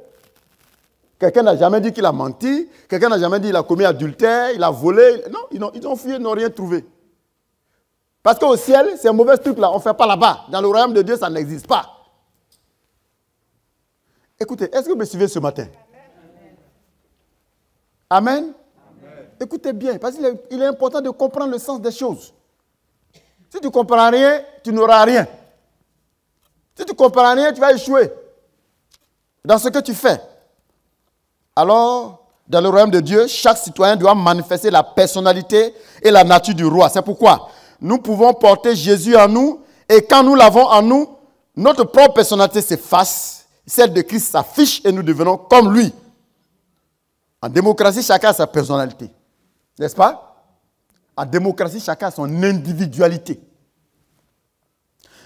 Quelqu'un n'a jamais dit qu'il a menti. Quelqu'un n'a jamais dit qu'il a commis adultère, il a volé. Non, ils ont fui, ils n'ont rien trouvé. Parce qu'au ciel, ces mauvais trucs-là, on ne fait pas là-bas. Dans le royaume de Dieu, ça n'existe pas. Écoutez, est-ce que vous me suivez ce matin? Amen. Amen. Écoutez bien, parce qu'il est important de comprendre le sens des choses. Si tu ne comprends rien, tu n'auras rien. Si tu ne comprends rien, tu vas échouer dans ce que tu fais. Alors, dans le royaume de Dieu, chaque citoyen doit manifester la personnalité et la nature du roi. C'est pourquoi nous pouvons porter Jésus en nous et quand nous l'avons en nous, notre propre personnalité s'efface, celle de Christ s'affiche et nous devenons comme lui. En démocratie, chacun a sa personnalité. N'est-ce pas? En démocratie, chacun a son individualité.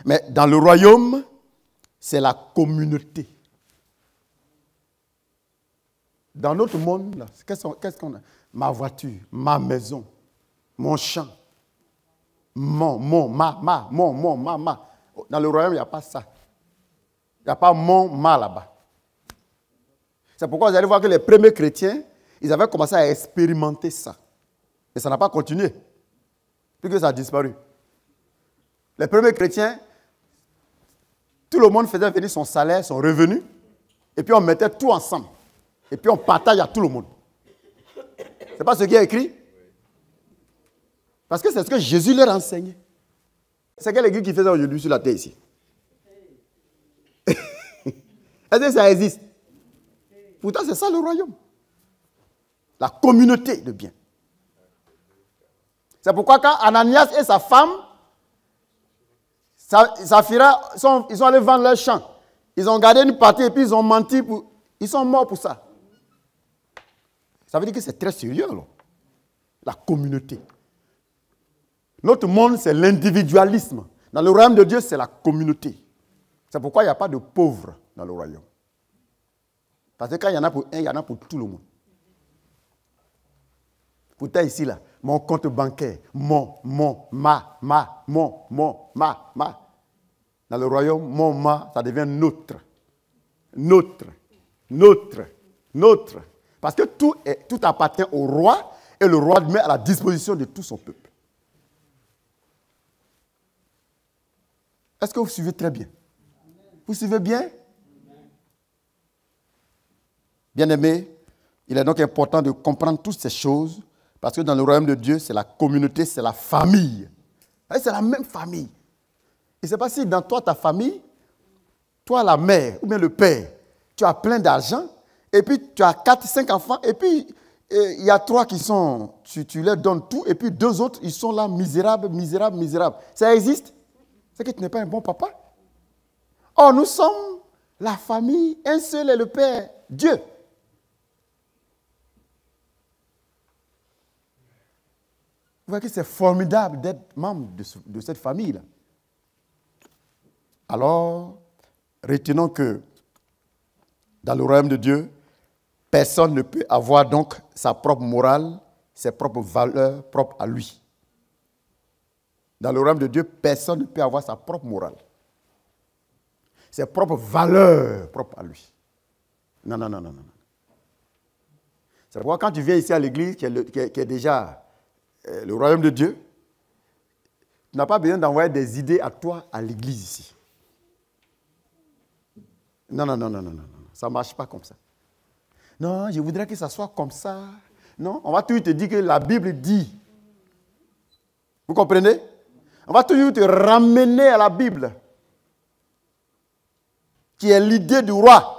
Mais dans le royaume, c'est la communauté. Dans notre monde, qu'est-ce qu'on a? Ma voiture, ma maison, mon champ, ma. Dans le royaume, il n'y a pas ça. Il n'y a pas ma là-bas. C'est pourquoi vous allez voir que les premiers chrétiens, ils avaient commencé à expérimenter ça. Et ça n'a pas continué. Puisque ça a disparu. Les premiers chrétiens, tout le monde faisait venir son salaire, son revenu, et puis on mettait tout ensemble. Et puis on partage à tout le monde. Ce n'est pas ce qui est écrit. Parce que c'est ce que Jésus leur enseignait. C'est quelle église qui faisait aujourd'hui sur la terre ici? Est-ce que ça existe? Pourtant, c'est ça le royaume. La communauté de biens. C'est pourquoi quand Ananias et sa femme, Saphira, ils sont allés vendre leur champ. Ils ont gardé une partie et puis ils ont menti. Ils sont morts pour ça. Ça veut dire que c'est très sérieux, alors. La communauté. Notre monde, c'est l'individualisme. Dans le royaume de Dieu, c'est la communauté. C'est pourquoi il n'y a pas de pauvres dans le royaume. Parce que quand il y en a pour un, il y en a pour tout le monde. Pourtant ici, là, mon compte bancaire, mon. Dans le royaume, mon, ma, ça devient notre. Notre. Parce que tout appartient au roi et le roi met à la disposition de tout son peuple. Est-ce que vous suivez très bien? Vous suivez bien? Bien-aimés, il est donc important de comprendre toutes ces choses parce que dans le royaume de Dieu, c'est la communauté, c'est la famille. C'est la même famille. Et c'est pas si dans toi, ta famille, toi, la mère ou bien le père, tu as plein d'argent et puis tu as 4, 5 enfants et puis il y a 3 qui sont, tu leur donnes tout et puis 2 autres, ils sont là misérables. Ça existe? C'est que tu n'es pas un bon papa. Or, nous sommes la famille, un seul est le Père, Dieu. Vous voyez que c'est formidable d'être membre de cette famille-là. Alors, retenons que dans le royaume de Dieu, personne ne peut avoir donc sa propre morale, ses propres valeurs propres à lui. Dans le royaume de Dieu, personne ne peut avoir sa propre morale. Ses propres valeurs propres à lui. Non. C'est pourquoi quand tu viens ici à l'église, qui est déjà le royaume de Dieu, tu n'as pas besoin d'envoyer des idées à toi à l'église ici. Non. Ça ne marche pas comme ça. Non, je voudrais que ça soit comme ça. Non, on va toujours te dire que la Bible dit. Vous comprenez? On va toujours te ramener à la Bible, qui est l'idée du roi.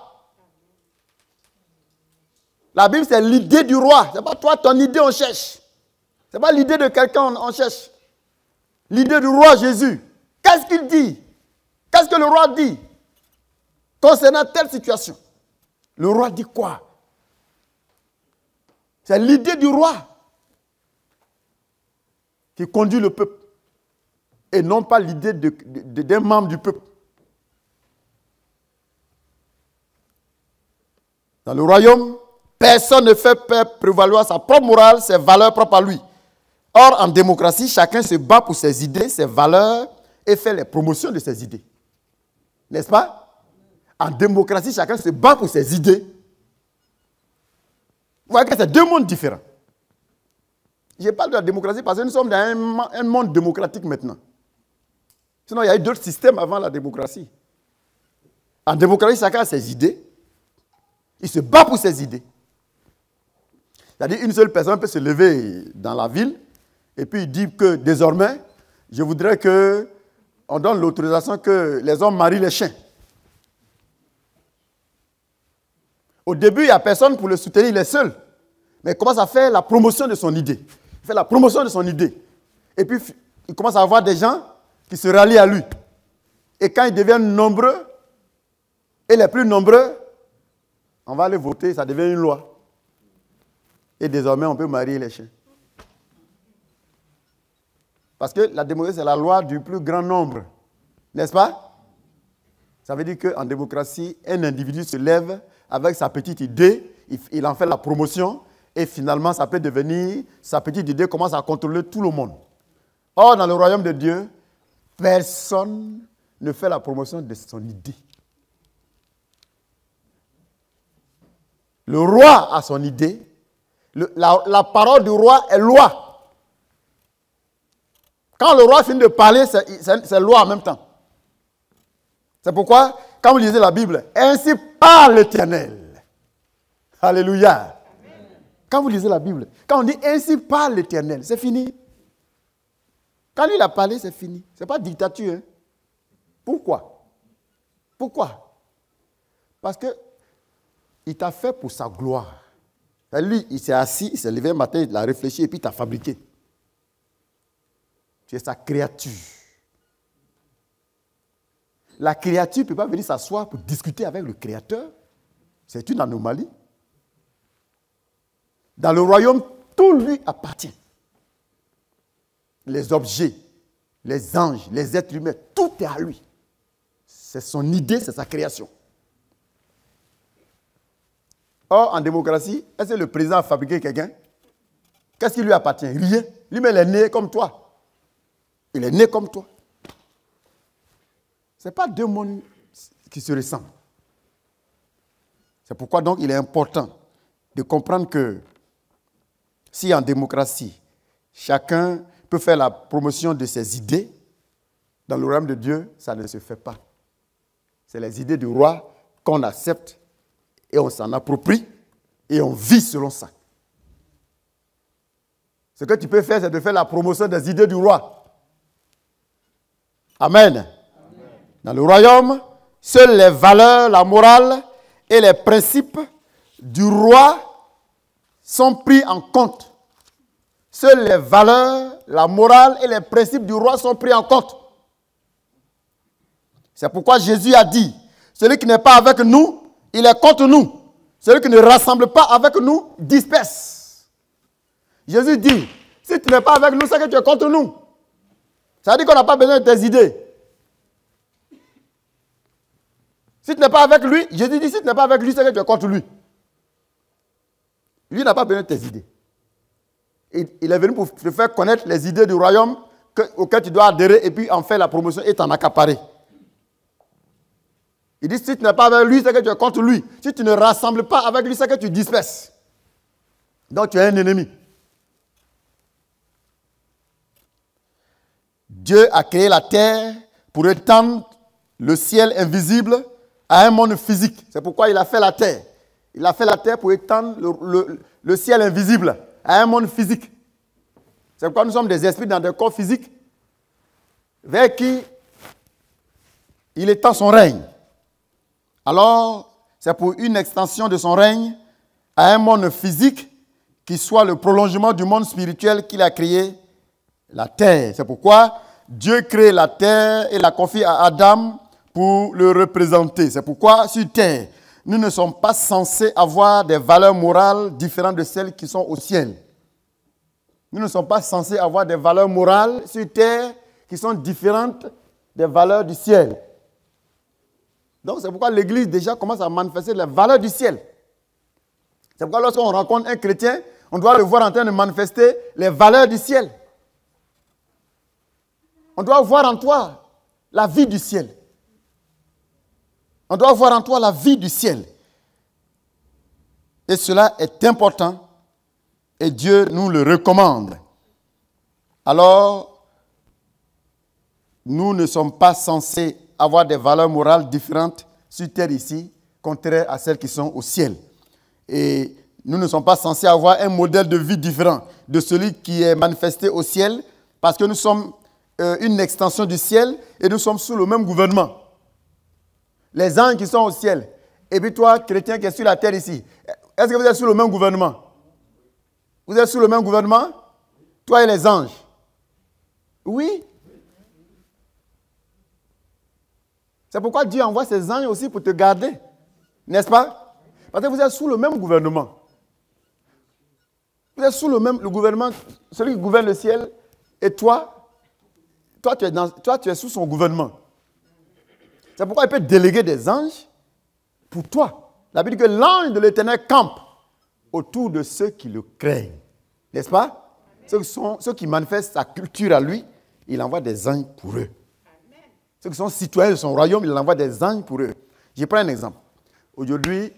La Bible, c'est l'idée du roi. Ce n'est pas toi, ton idée, on cherche. Ce n'est pas l'idée de quelqu'un, on cherche. L'idée du roi Jésus. Qu'est-ce qu'il dit? Qu'est-ce que le roi dit concernant telle situation? Le roi dit quoi? C'est l'idée du roi qui conduit le peuple. Et non pas l'idée d'un membre du peuple. Dans le royaume, personne ne fait prévaloir sa propre morale, ses valeurs propres à lui. Or, en démocratie, chacun se bat pour ses idées, ses valeurs et fait les promotions de ses idées. N'est-ce pas? En démocratie, chacun se bat pour ses idées. Vous voyez que c'est 2 mondes différents. Je parle de la démocratie parce que nous sommes dans un monde démocratique maintenant. Sinon, il y a eu d'autres systèmes avant la démocratie. En démocratie, chacun a ses idées. Il se bat pour ses idées. C'est-à-dire une seule personne peut se lever dans la ville et puis il dit que désormais, je voudrais qu'on donne l'autorisation que les hommes marient les chiens. Au début, il n'y a personne pour le soutenir, il est seul. Mais il commence à faire la promotion de son idée. Il fait la promotion de son idée. Et puis, il commence à avoir des gens qui se rallient à lui. Et quand ils deviennent nombreux, et les plus nombreux, on va aller voter, ça devient une loi. Et désormais, on peut marier les chiens. Parce que la démocratie, c'est la loi du plus grand nombre. N'est-ce pas? Ça veut dire qu'en démocratie, un individu se lève avec sa petite idée, il en fait la promotion, et finalement, ça peut devenir, sa petite idée commence à contrôler tout le monde. Or, dans le royaume de Dieu, personne ne fait la promotion de son idée. Le roi a son idée. La parole du roi est loi. Quand le roi finit de parler, c'est loi en même temps. C'est pourquoi, quand vous lisez la Bible, ainsi parle l'Éternel. Alléluia. Quand vous lisez la Bible, quand on dit ainsi parle l'Éternel, c'est fini. Quand lui il a parlé, c'est fini. Ce n'est pas dictature. Hein? Pourquoi? Parce qu'il t'a fait pour sa gloire. Et lui, il s'est assis, il s'est levé un matin, il a réfléchi et puis il t'a fabriqué. Tu es sa créature. La créature ne peut pas venir s'asseoir pour discuter avec le Créateur. C'est une anomalie. Dans le royaume, tout lui appartient. Les objets, les anges, les êtres humains, tout est à lui. C'est son idée, c'est sa création. Or, en démocratie, est-ce que le président a fabriqué quelqu'un? Qu'est-ce qui lui appartient? Rien. Lui-même, il est né comme toi. Il est né comme toi. Ce n'est pas deux mondes qui se ressemblent. C'est pourquoi donc il est important de comprendre que si en démocratie, chacun peut faire la promotion de ses idées, dans le royaume de Dieu, ça ne se fait pas. C'est les idées du roi qu'on accepte et on s'en approprie et on vit selon ça. Ce que tu peux faire, c'est de faire la promotion des idées du roi. Amen. Amen. Dans le royaume, seules les valeurs, la morale et les principes du roi sont pris en compte. Seules les valeurs, la morale et les principes du roi sont pris en compte. C'est pourquoi Jésus a dit, celui qui n'est pas avec nous, il est contre nous. Celui qui ne rassemble pas avec nous, disperse. Jésus dit, si tu n'es pas avec nous, c'est que tu es contre nous. Ça veut dire qu'on n'a pas besoin de tes idées. Si tu n'es pas avec lui, Jésus dit, si tu n'es pas avec lui, c'est que tu es contre lui. Lui n'a pas besoin de tes idées. Il est venu pour te faire connaître les idées du royaume auxquelles tu dois adhérer et puis en faire la promotion et t'en accaparer. Il dit, si tu n'es pas avec lui, c'est que tu es contre lui. Si tu ne rassembles pas avec lui, c'est que tu disperses. Donc tu es un ennemi. Dieu a créé la terre pour étendre le ciel invisible à un monde physique. C'est pourquoi il a fait la terre. Il a fait la terre pour étendre le ciel invisible à un monde physique. C'est pourquoi nous sommes des esprits dans des corps physiques vers qui il étend son règne. Alors, c'est pour une extension de son règne à un monde physique qui soit le prolongement du monde spirituel qu'il a créé, la terre. C'est pourquoi Dieu crée la terre et la confie à Adam pour le représenter. C'est pourquoi sur terre, nous ne sommes pas censés avoir des valeurs morales différentes de celles qui sont au ciel. Nous ne sommes pas censés avoir des valeurs morales sur terre qui sont différentes des valeurs du ciel. Donc c'est pourquoi l'Église déjà commence à manifester les valeurs du ciel. C'est pourquoi lorsqu'on rencontre un chrétien, on doit le voir en train de manifester les valeurs du ciel. On doit voir en toi la vie du ciel. On doit voir en toi la vie du ciel. Et cela est important et Dieu nous le recommande. Alors, nous ne sommes pas censés avoir des valeurs morales différentes sur terre ici, contraires à celles qui sont au ciel. Et nous ne sommes pas censés avoir un modèle de vie différent de celui qui est manifesté au ciel, parce que nous sommes une extension du ciel et nous sommes sous le même gouvernement. Les anges qui sont au ciel, et puis toi, chrétien qui es sur la terre ici, est-ce que vous êtes sous le même gouvernement? Vous êtes sous le même gouvernement? Toi et les anges? Oui. C'est pourquoi Dieu envoie ses anges aussi pour te garder. N'est-ce pas? Parce que vous êtes sous le même gouvernement. Vous êtes sous le gouvernement, celui qui gouverne le ciel, et toi tu es sous son gouvernement. C'est pourquoi il peut déléguer des anges pour toi. La Bible dit que l'ange de l'Éternel campe autour de ceux qui le craignent. N'est-ce pas? Ceux qui manifestent sa culture à lui, il envoie des anges pour eux. Ceux qui sont citoyens de son royaume, il envoie des anges pour eux. Je prends un exemple. Aujourd'hui,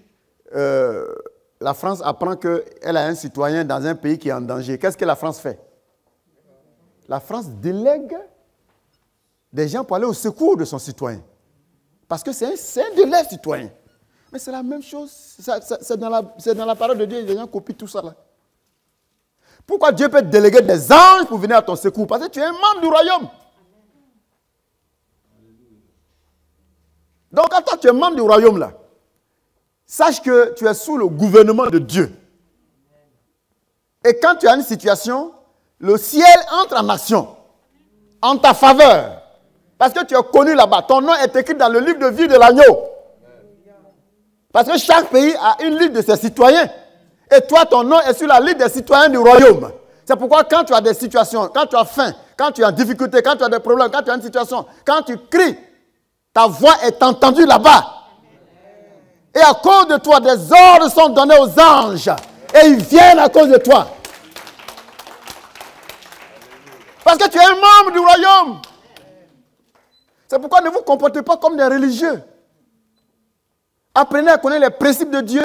la France apprend qu'elle a un citoyen dans un pays qui est en danger. Qu'est-ce que la France fait? La France délègue des gens pour aller au secours de son citoyen. Parce que c'est un de leurs citoyens. Mais c'est la même chose. C'est dans la parole de Dieu. Les gens copient tout ça là. Pourquoi Dieu peut déléguer des anges pour venir à ton secours? Parce que tu es un membre du royaume. Donc quand toi tu es membre du royaume là, sache que tu es sous le gouvernement de Dieu. Et quand tu as une situation, le ciel entre en action, en ta faveur. Parce que tu es connu là-bas. Ton nom est écrit dans le livre de vie de l'agneau. Parce que chaque pays a une liste de ses citoyens. Et toi, ton nom est sur la liste des citoyens du royaume. C'est pourquoi quand tu as des situations, quand tu as faim, quand tu es en difficulté, quand tu as des problèmes, quand tu as une situation, quand tu cries, ta voix est entendue là-bas. Et à cause de toi, des ordres sont donnés aux anges. Et ils viennent à cause de toi. Parce que tu es un membre du royaume. C'est pourquoi ne vous comportez pas comme des religieux. Apprenez à connaître les principes de Dieu.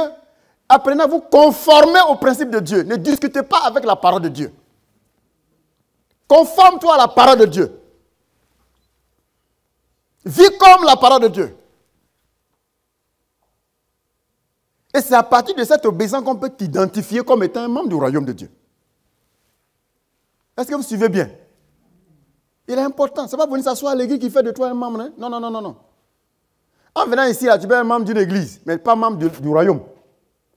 Apprenez à vous conformer aux principes de Dieu. Ne discutez pas avec la parole de Dieu. Conforme-toi à la parole de Dieu. Vis comme la parole de Dieu. Et c'est à partir de cette obéissance qu'on peut t'identifier comme étant un membre du royaume de Dieu. Est-ce que vous suivez bien? Il est important. Ce n'est pas venir s'asseoir à l'église qui fait de toi un membre. Hein? Non, non, non, non, non. En venant ici, là, tu es un membre d'une église, mais pas membre du royaume.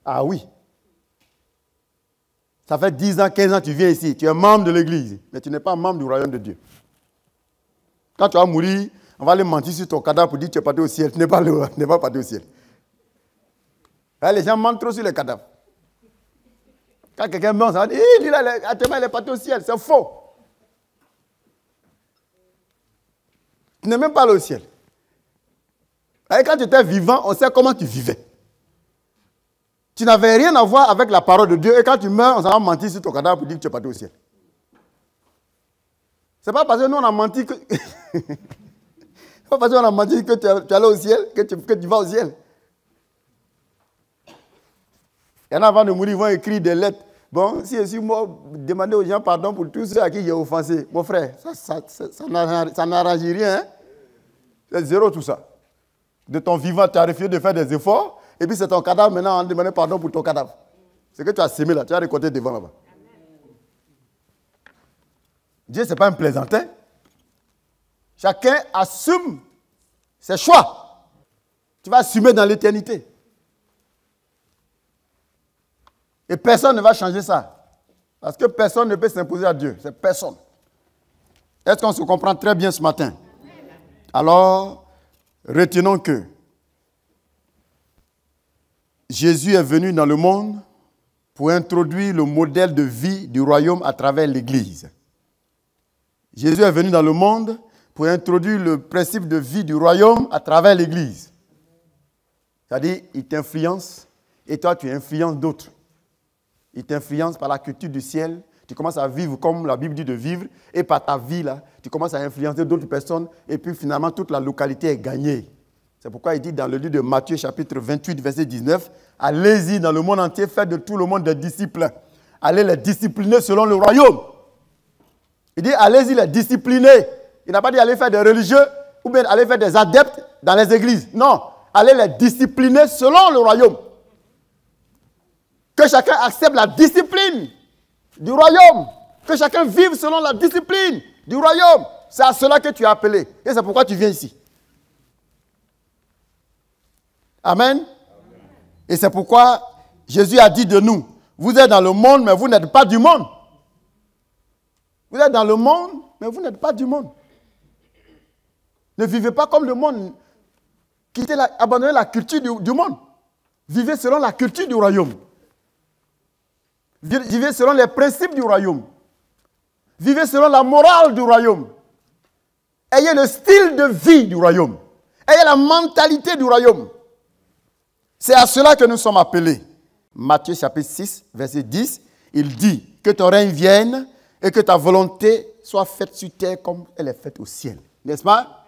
Ah oui. Ça fait 10 ans, 15 ans que tu viens ici. Tu es membre de l'église, mais tu n'es pas membre du royaume de Dieu. Quand tu vas mourir, on va aller mentir sur ton cadavre pour dire que tu es parti au ciel. Tu n'es pas parti au ciel. Là, les gens mentent trop sur les cadavres. Quand quelqu'un meurt, ça va dire, lui là, actuellement, il est parti au ciel. C'est faux. Tu n'es même pas allé au ciel. Et quand tu étais vivant, on sait comment tu vivais. Tu n'avais rien à voir avec la parole de Dieu. Et quand tu meurs, on va mentir sur ton cadavre pour dire que tu es parti au ciel. C'est pas parce que nous, on a menti que... C'est pas parce qu'on a menti que tu es allé au ciel, que tu vas au ciel. Il y en a avant de mourir, ils vont écrire des lettres. Bon, si je suis mort, demandez aux gens pardon pour tous ceux à qui j'ai offensé. Mon frère, ça n'arrange rien. Hein? C'est zéro tout ça. De ton vivant, tu as refusé de faire des efforts. Et puis c'est ton cadavre maintenant, on demande pardon pour ton cadavre. Ce que tu as sémé là, tu as récolté devant là-bas. Dieu, ce n'est pas un plaisantin. Chacun assume ses choix. Tu vas assumer dans l'éternité. Et personne ne va changer ça. Parce que personne ne peut s'imposer à Dieu. C'est personne. Est-ce qu'on se comprend très bien ce matin? Alors, retenons que Jésus est venu dans le monde pour introduire le modèle de vie du royaume à travers l'Église. Jésus est venu dans le monde pour introduire le principe de vie du royaume à travers l'Église. C'est-à-dire, il t'influence et toi, tu influences d'autres. Il t'influence par la culture du ciel. Tu commences à vivre comme la Bible dit de vivre. Et par ta vie, là, tu commences à influencer d'autres personnes. Et puis finalement, toute la localité est gagnée. C'est pourquoi il dit dans le livre de Matthieu, chapitre 28, verset 19, « Allez-y dans le monde entier, faites de tout le monde des disciples. Allez les discipliner selon le royaume. » Il dit, allez-y les discipliner. Il n'a pas dit allez faire des religieux ou bien allez faire des adeptes dans les églises. Non, allez les discipliner selon le royaume. Que chacun accepte la discipline du royaume. Que chacun vive selon la discipline du royaume. C'est à cela que tu es appelé. Et c'est pourquoi tu viens ici. Amen. Amen. Et c'est pourquoi Jésus a dit de nous, vous êtes dans le monde, mais vous n'êtes pas du monde. Vous êtes dans le monde, mais vous n'êtes pas du monde. Ne vivez pas comme le monde. Abandonnez la culture du monde. Vivez selon la culture du royaume. Vivez selon les principes du royaume. Vivez selon la morale du royaume. Ayez le style de vie du royaume. Ayez la mentalité du royaume. C'est à cela que nous sommes appelés. Matthieu chapitre 6, verset 10, il dit que ton règne vienne et que ta volonté soit faite sur terre comme elle est faite au ciel. N'est-ce pas?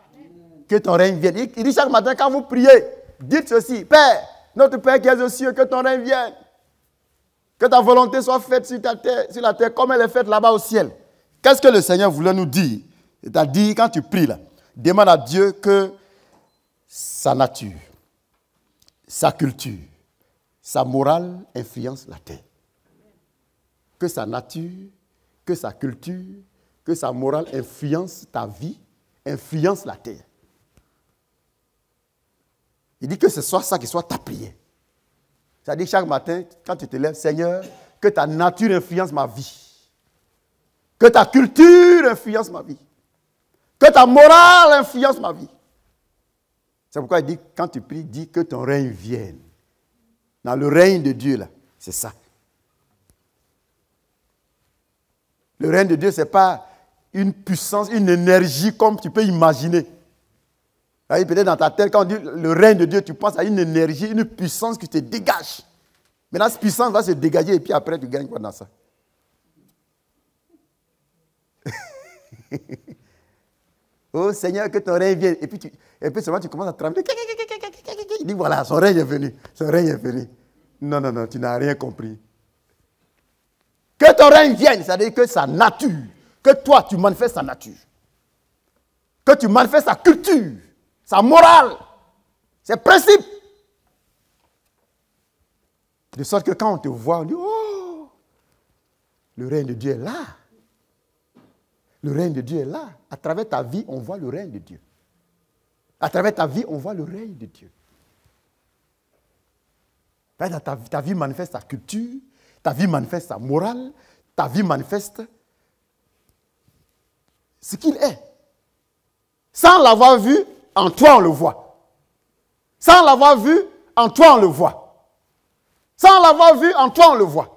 Que ton règne vienne. Il dit chaque matin quand vous priez, dites ceci, Père, notre Père qui es aux cieux, que ton règne vienne. Que ta volonté soit faite sur la terre comme elle est faite là-bas au ciel. Qu'est-ce que le Seigneur voulait nous dire? C'est-à-dire, quand tu pries là, demande à Dieu que sa nature, sa culture, sa morale influence la terre. Que sa nature, que sa culture, que sa morale influence ta vie, influence la terre. Il dit que ce soit ça qui soit ta prière. C'est-à-dire chaque matin, quand tu te lèves, Seigneur, que ta nature influence ma vie. Que ta culture influence ma vie. Que ta morale influence ma vie. C'est pourquoi il dit, quand tu pries, dis que ton règne vienne. Dans le règne de Dieu, là, c'est ça. Le règne de Dieu, ce n'est pas une puissance, une énergie comme tu peux imaginer. Peut-être dans ta tête, quand on dit le règne de Dieu, tu penses à une énergie, une puissance qui te dégage. Maintenant, cette puissance va se dégager et puis après, tu gagnes quoi dans ça? Oh Seigneur, que ton règne vienne. Et puis seulement tu commences à trembler. Il dit voilà, son règne est venu. Son règne est venu. Non, non, non, tu n'as rien compris. Que ton règne vienne, c'est-à-dire que sa nature, que toi tu manifestes sa nature. Que tu manifestes sa culture, sa morale, ses principes. De sorte que quand on te voit, on dit oh, le règne de Dieu est là. Le règne de Dieu est là. À travers ta vie, on voit le règne de Dieu. À travers ta vie, on voit le règne de Dieu. Ta vie manifeste sa culture, ta vie manifeste sa morale, ta vie manifeste ce qu'il est. Sans l'avoir vu, en toi on le voit. Sans l'avoir vu, en toi on le voit. Sans l'avoir vu, en toi on le voit.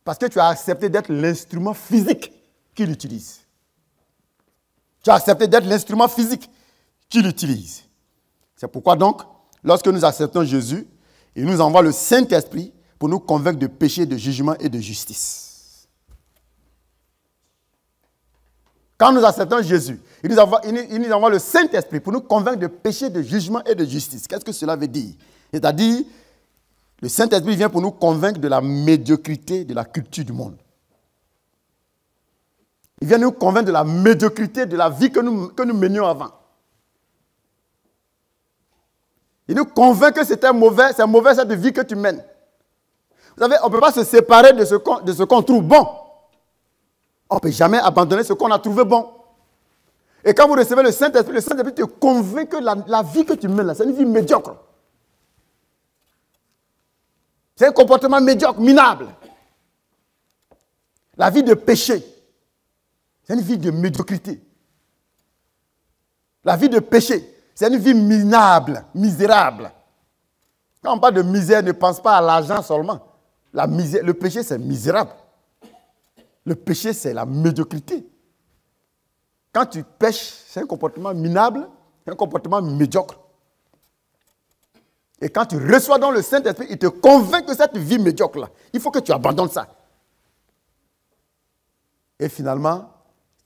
Parce que tu as accepté d'être l'instrument physique qu'il utilise. Tu as accepté d'être l'instrument physique qu'il utilise. C'est pourquoi donc, lorsque nous acceptons Jésus, il nous envoie le Saint-Esprit pour nous convaincre de péché, de jugement et de justice. Quand nous acceptons Jésus, il nous envoie le Saint-Esprit pour nous convaincre de péché, de jugement et de justice. Qu'est-ce que cela veut dire? C'est-à-dire, le Saint-Esprit vient pour nous convaincre de la médiocrité de la culture du monde. Il vient nous convaincre de la médiocrité de la vie que nous menions avant. Il nous convainc que c'est mauvais cette vie que tu mènes. Vous savez, on ne peut pas se séparer de ce qu'on trouve bon. On ne peut jamais abandonner ce qu'on a trouvé bon. Et quand vous recevez le Saint-Esprit te convainc que la vie que tu mènes là, c'est une vie médiocre. C'est un comportement médiocre, minable. La vie de péché, c'est une vie de médiocrité. La vie de péché, c'est une vie minable, misérable. Quand on parle de misère, ne pense pas à l'argent seulement. Le péché, c'est misérable. Le péché, c'est la médiocrité. Quand tu pêches, c'est un comportement minable, c'est un comportement médiocre. Et quand tu reçois dans le Saint-Esprit, il te convainc que cette vie médiocre-là, il faut que tu abandonnes ça. Et finalement,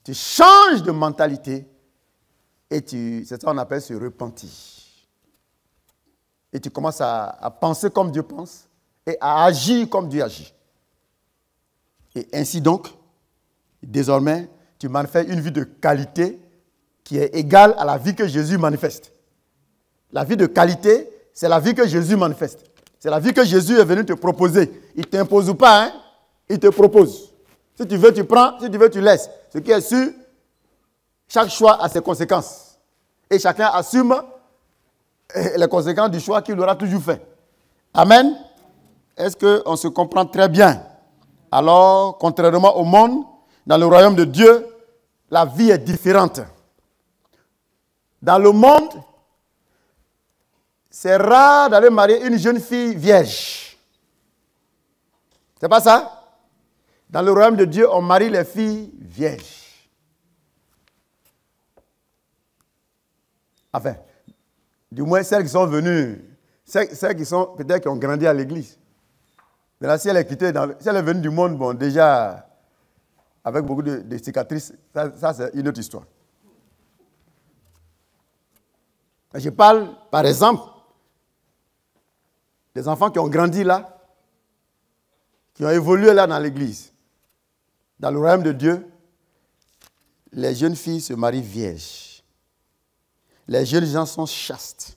tu changes de mentalité et c'est ça qu'on appelle se repentir. Et tu commences à penser comme Dieu pense et à agir comme Dieu agit. Et ainsi donc, désormais, tu manifestes une vie de qualité qui est égale à la vie que Jésus manifeste. La vie de qualité, c'est la vie que Jésus manifeste. C'est la vie que Jésus est venu te proposer. Il ne t'impose pas, hein? Il te propose. Si tu veux, tu prends. Si tu veux, tu laisses. Ce qui est sûr, chaque choix a ses conséquences. Et chacun assume les conséquences du choix qu'il aura toujours fait. Amen. Est-ce qu'on se comprend très bien? Alors, contrairement au monde, dans le royaume de Dieu, la vie est différente. Dans le monde, c'est rare d'aller marier une jeune fille vierge. C'est pas ça? Dans le royaume de Dieu, on marie les filles vierges. Enfin, du moins celles qui sont venues, celles qui sont peut-être qui ont grandi à l'église. Mais là, si elle est quittée, si elle est venue du monde, bon, déjà, avec beaucoup de cicatrices, ça c'est une autre histoire. Je parle, par exemple, des enfants qui ont grandi là, qui ont évolué là dans l'église. Dans le royaume de Dieu, les jeunes filles se marient vierges. Les jeunes gens sont chastes.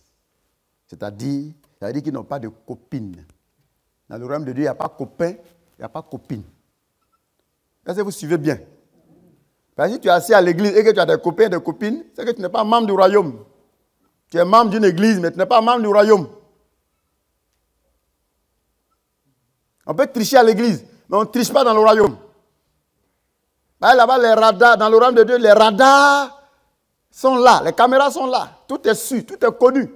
C'est-à-dire qu'ils n'ont pas de copines. Dans le royaume de Dieu, il n'y a pas de copain, il n'y a pas de copine. Est-ce que vous suivez bien? Parce que si tu es assis à l'église et que tu as des copains et des copines, c'est que tu n'es pas membre du royaume. Tu es membre d'une église, mais tu n'es pas membre du royaume. On peut tricher à l'église, mais on ne triche pas dans le royaume. Là-bas, les radars, dans le royaume de Dieu, les radars sont là, les caméras sont là. Tout est su, tout est connu.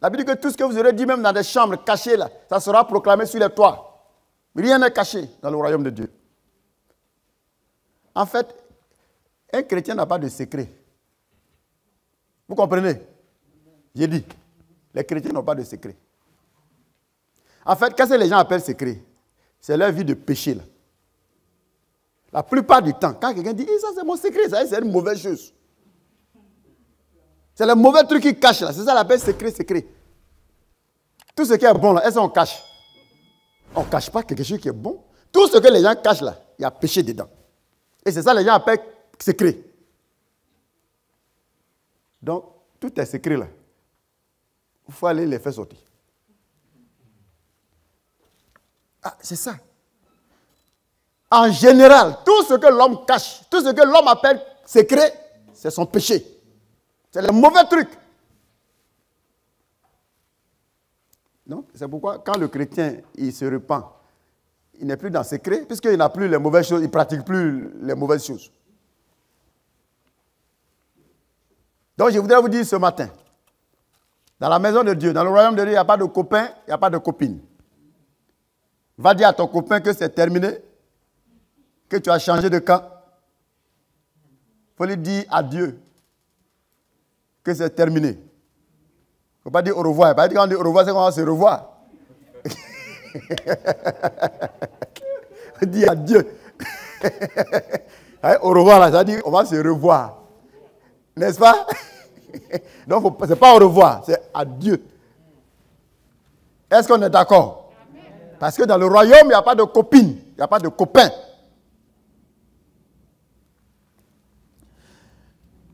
La Bible dit que tout ce que vous aurez dit, même dans des chambres cachées, là, ça sera proclamé sur les toits. Rien n'est caché dans le royaume de Dieu. En fait, un chrétien n'a pas de secret. Vous comprenez? J'ai dit, les chrétiens n'ont pas de secret. En fait, qu'est-ce que les gens appellent secret? C'est leur vie de péché, là. La plupart du temps, quand quelqu'un dit ça c'est mon secret, ça c'est une mauvaise chose. C'est le mauvais truc qu'ils cachent là. C'est ça qu'on appelle secret. Tout ce qui est bon là, est-ce qu'on cache? On ne cache pas quelque chose qui est bon. Tout ce que les gens cachent là, il y a péché dedans. Et c'est ça que les gens appellent secret. Donc, tout est secret là. Il faut aller les faire sortir. Ah, c'est ça. En général, tout ce que l'homme cache, tout ce que l'homme appelle secret, c'est son péché. C'est le mauvais truc. Donc, c'est pourquoi quand le chrétien il se repent, il n'est plus dans le secret, puisqu'il n'a plus les mauvaises choses, il ne pratique plus les mauvaises choses. Donc, je voudrais vous dire ce matin, dans la maison de Dieu, dans le royaume de Dieu, il n'y a pas de copain, il n'y a pas de copine. Va dire à ton copain que c'est terminé, que tu as changé de camp. Il faut lui dire adieu, que c'est terminé. Il ne faut pas dire au revoir. Pas dire quand on dit au revoir, c'est qu'on va se revoir. On dit adieu. Au revoir, là, ça dit on va se revoir. N'est-ce pas? Donc, ce n'est pas au revoir, c'est adieu. Est-ce qu'on est d'accord? Parce que dans le royaume, il n'y a pas de copine, il n'y a pas de copain.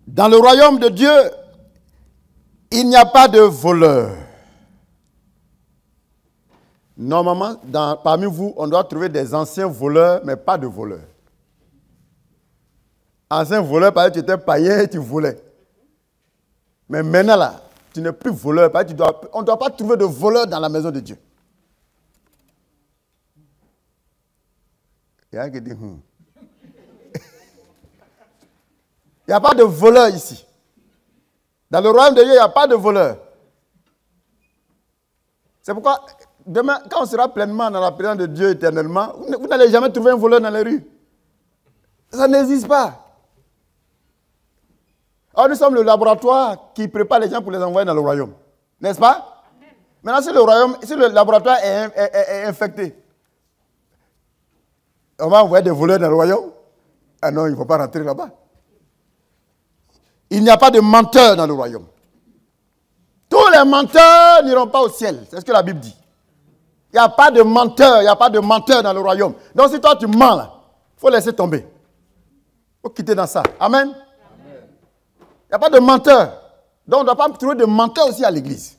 Dans le royaume de Dieu, il n'y a pas de voleur. Normalement, parmi vous, on doit trouver des anciens voleurs, mais pas de voleurs. Ancien voleur, parce que tu étais païen et tu volais. Mais maintenant, là, tu n'es plus voleur, parce que on ne doit pas trouver de voleurs dans la maison de Dieu. Il y a un qui dit, Il n'y a pas de voleur ici. Dans le royaume de Dieu, il n'y a pas de voleur. C'est pourquoi, demain, quand on sera pleinement dans la présence de Dieu éternellement, vous n'allez jamais trouver un voleur dans les rues. Ça n'existe pas. Alors, nous sommes le laboratoire qui prépare les gens pour les envoyer dans le royaume. N'est-ce pas? Maintenant, si le laboratoire est infecté, on va envoyer des voleurs dans le royaume? Ah non, il ne faut pas rentrer là-bas. Il n'y a pas de menteurs dans le royaume. Tous les menteurs n'iront pas au ciel. C'est ce que la Bible dit. Il n'y a pas de menteurs, il n'y a pas de menteurs dans le royaume. Donc si toi tu mens là, il faut laisser tomber. Il faut quitter dans ça. Amen. Il n'y a pas de menteurs. Donc on ne doit pas trouver de menteurs aussi à l'église.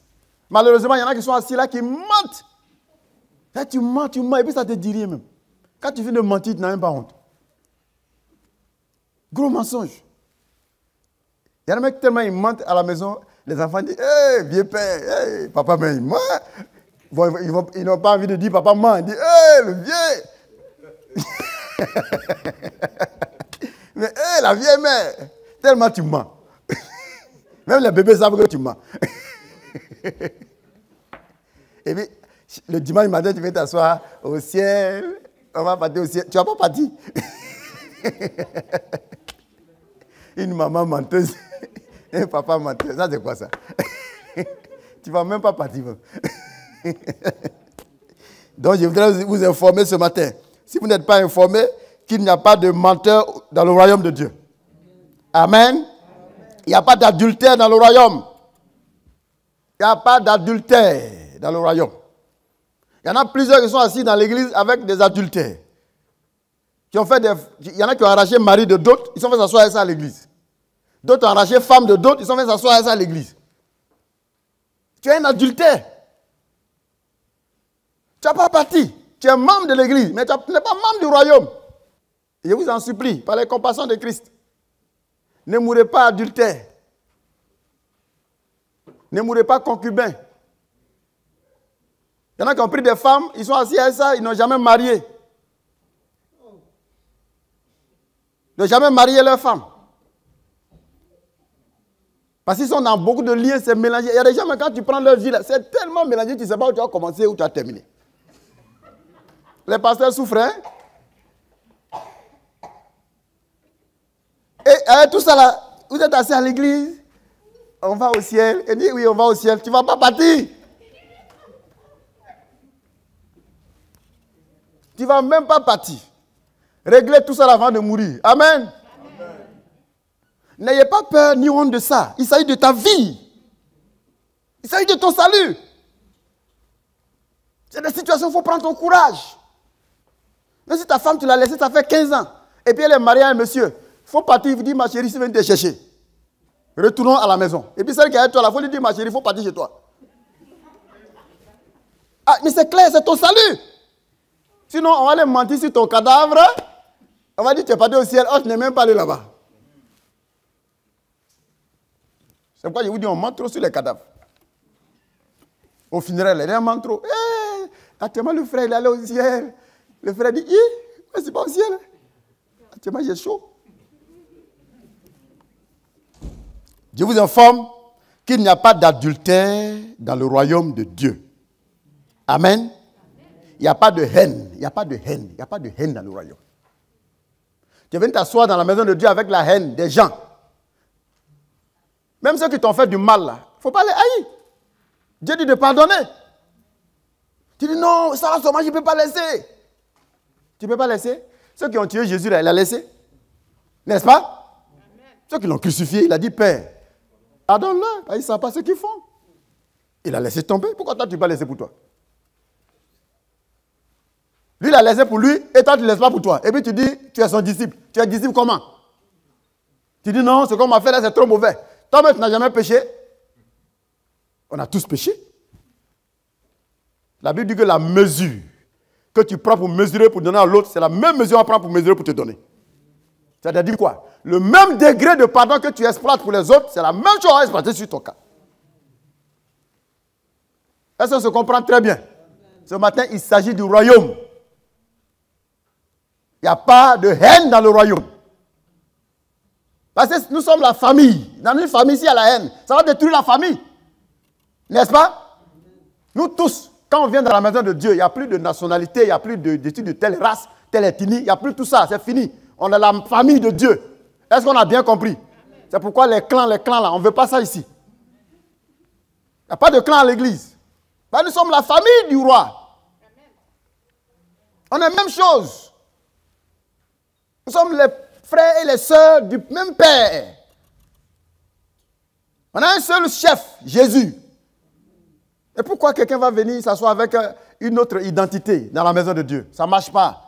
Malheureusement, il y en a qui sont assis là qui mentent. Là, tu mens, et puis ça te dit rien même. Quand tu finis de mentir, tu n'as même pas honte. Gros mensonge. Il y en a qui tellement ils mentent à la maison, les enfants disent, hé, vieux père, hey, papa, mais il ment. Bon, ils n'ont pas envie de dire papa ment. Ils disent, hé, le vieux. Mais hé, la vieille mère, tellement tu mens. Même les bébés savent que tu mens. Et puis, le dimanche matin, tu vas t'asseoir au ciel. On va partir au ciel. Tu ne vas pas partir. Une maman menteuse. Un papa menteur. Ça, c'est quoi ça? Tu ne vas même pas partir. Donc, je voudrais vous informer ce matin. Si vous n'êtes pas informé, qu'il n'y a pas de menteur dans le royaume de Dieu. Amen. Il n'y a pas d'adultère dans le royaume. Il n'y a pas d'adultère dans le royaume. Il y en a plusieurs qui sont assis dans l'église avec des adultères. Il y en a qui ont arraché mari de d'autres, ils sont fait s'asseoir avec ça à l'église. D'autres ont arraché femme de d'autres, ils sont fait s'asseoir avec ça à l'église. Tu es un adultère. Tu n'as pas parti. Tu es membre de l'église, mais tu n'es pas membre du royaume. Je vous en supplie, par les compassions de Christ, ne mourrez pas adultère. Ne mourrez pas concubins. Il y en a qui ont pris des femmes, ils sont assis à ça, ils n'ont jamais marié. Ils n'ont jamais marié leur femme. Parce qu'ils sont dans beaucoup de liens, c'est mélangé. Il y a des gens, mais quand tu prends leur vie, c'est tellement mélangé, tu ne sais pas où tu as commencé, où tu as terminé. Les pasteurs souffrent, hein? Et tout ça là, vous êtes assis à l'église, on va au ciel. Et dit oui, on va au ciel. Tu ne vas pas partir. Tu ne vas même pas partir. Réglez tout ça avant de mourir. Amen. N'ayez pas peur ni honte de ça. Il s'agit de ta vie. Il s'agit de ton salut. C'est des situations où il faut prendre ton courage. Même si ta femme, tu l'as laissée, ça fait 15 ans. Et puis elle est mariée à un monsieur. Il faut partir, il faut dire, ma chérie, si viens te chercher. Retournons à la maison. Et puis celle qui est avec toi, il faut lui dire, ma chérie, il faut partir chez toi. Ah, mais c'est clair, c'est ton salut. Sinon, on va aller mentir sur ton cadavre. On va dire, tu es parti au ciel. Oh, tu n'es même pas allé là-bas. C'est pourquoi je vous dis, on ment trop sur les cadavres. Au funérail, il y a un ment trop. Actuellement, le frère, il est allé au ciel. Le frère dit, mais c'est pas au ciel. Actuellement, j'ai chaud. Je vous informe qu'il n'y a pas d'adultère dans le royaume de Dieu. Amen. Il n'y a pas de haine. Il n'y a pas de haine. Il n'y a pas de haine dans le royaume. Tu viens t'asseoir dans la maison de Dieu avec la haine des gens. Même ceux qui t'ont fait du mal, là, il ne faut pas les haïr. Dieu dit de pardonner. Tu dis non, ça va seulement, je ne peux pas laisser. Tu ne peux pas laisser. Ceux qui ont tué Jésus, là, il a laissé. N'est-ce pas? Amen. Ceux qui l'ont crucifié, il a dit, Père, pardonne-le. Ils ne savent pas ce qu'ils font. Il a laissé tomber. Pourquoi toi, tu ne peux pas laisser pour toi? Lui, il a laissé pour lui, et toi, tu ne laisses pas pour toi. Et puis tu dis, tu es son disciple. Tu es disciple comment? Tu dis, non, ce qu'on m'a fait là, c'est trop mauvais. Toi-même, tu n'as jamais péché. On a tous péché. La Bible dit que la mesure que tu prends pour mesurer, pour donner à l'autre, c'est la même mesure qu'on prend pour mesurer, pour te donner. C'est-à-dire quoi? Le même degré de pardon que tu exploites pour les autres, c'est la même chose à exploiter sur ton cas. Est-ce qu'on se comprend très bien? Ce matin, il s'agit du royaume. Il n'y a pas de haine dans le royaume. Parce que nous sommes la famille. Dans une famille, s'il y a la haine, ça va détruire la famille. N'est-ce pas? Nous tous, quand on vient dans la maison de Dieu, il n'y a plus de nationalité, il n'y a plus d'études de telle race, telle ethnie, il n'y a plus tout ça, c'est fini. On est la famille de Dieu. Est-ce qu'on a bien compris? C'est pourquoi les clans là, on ne veut pas ça ici. Il n'y a pas de clan à l'église. Ben, nous sommes la famille du roi. On est la même chose. Nous sommes les frères et les sœurs du même père. On a un seul chef, Jésus. Et pourquoi quelqu'un va venir s'asseoir avec une autre identité dans la maison de Dieu? Ça ne marche pas.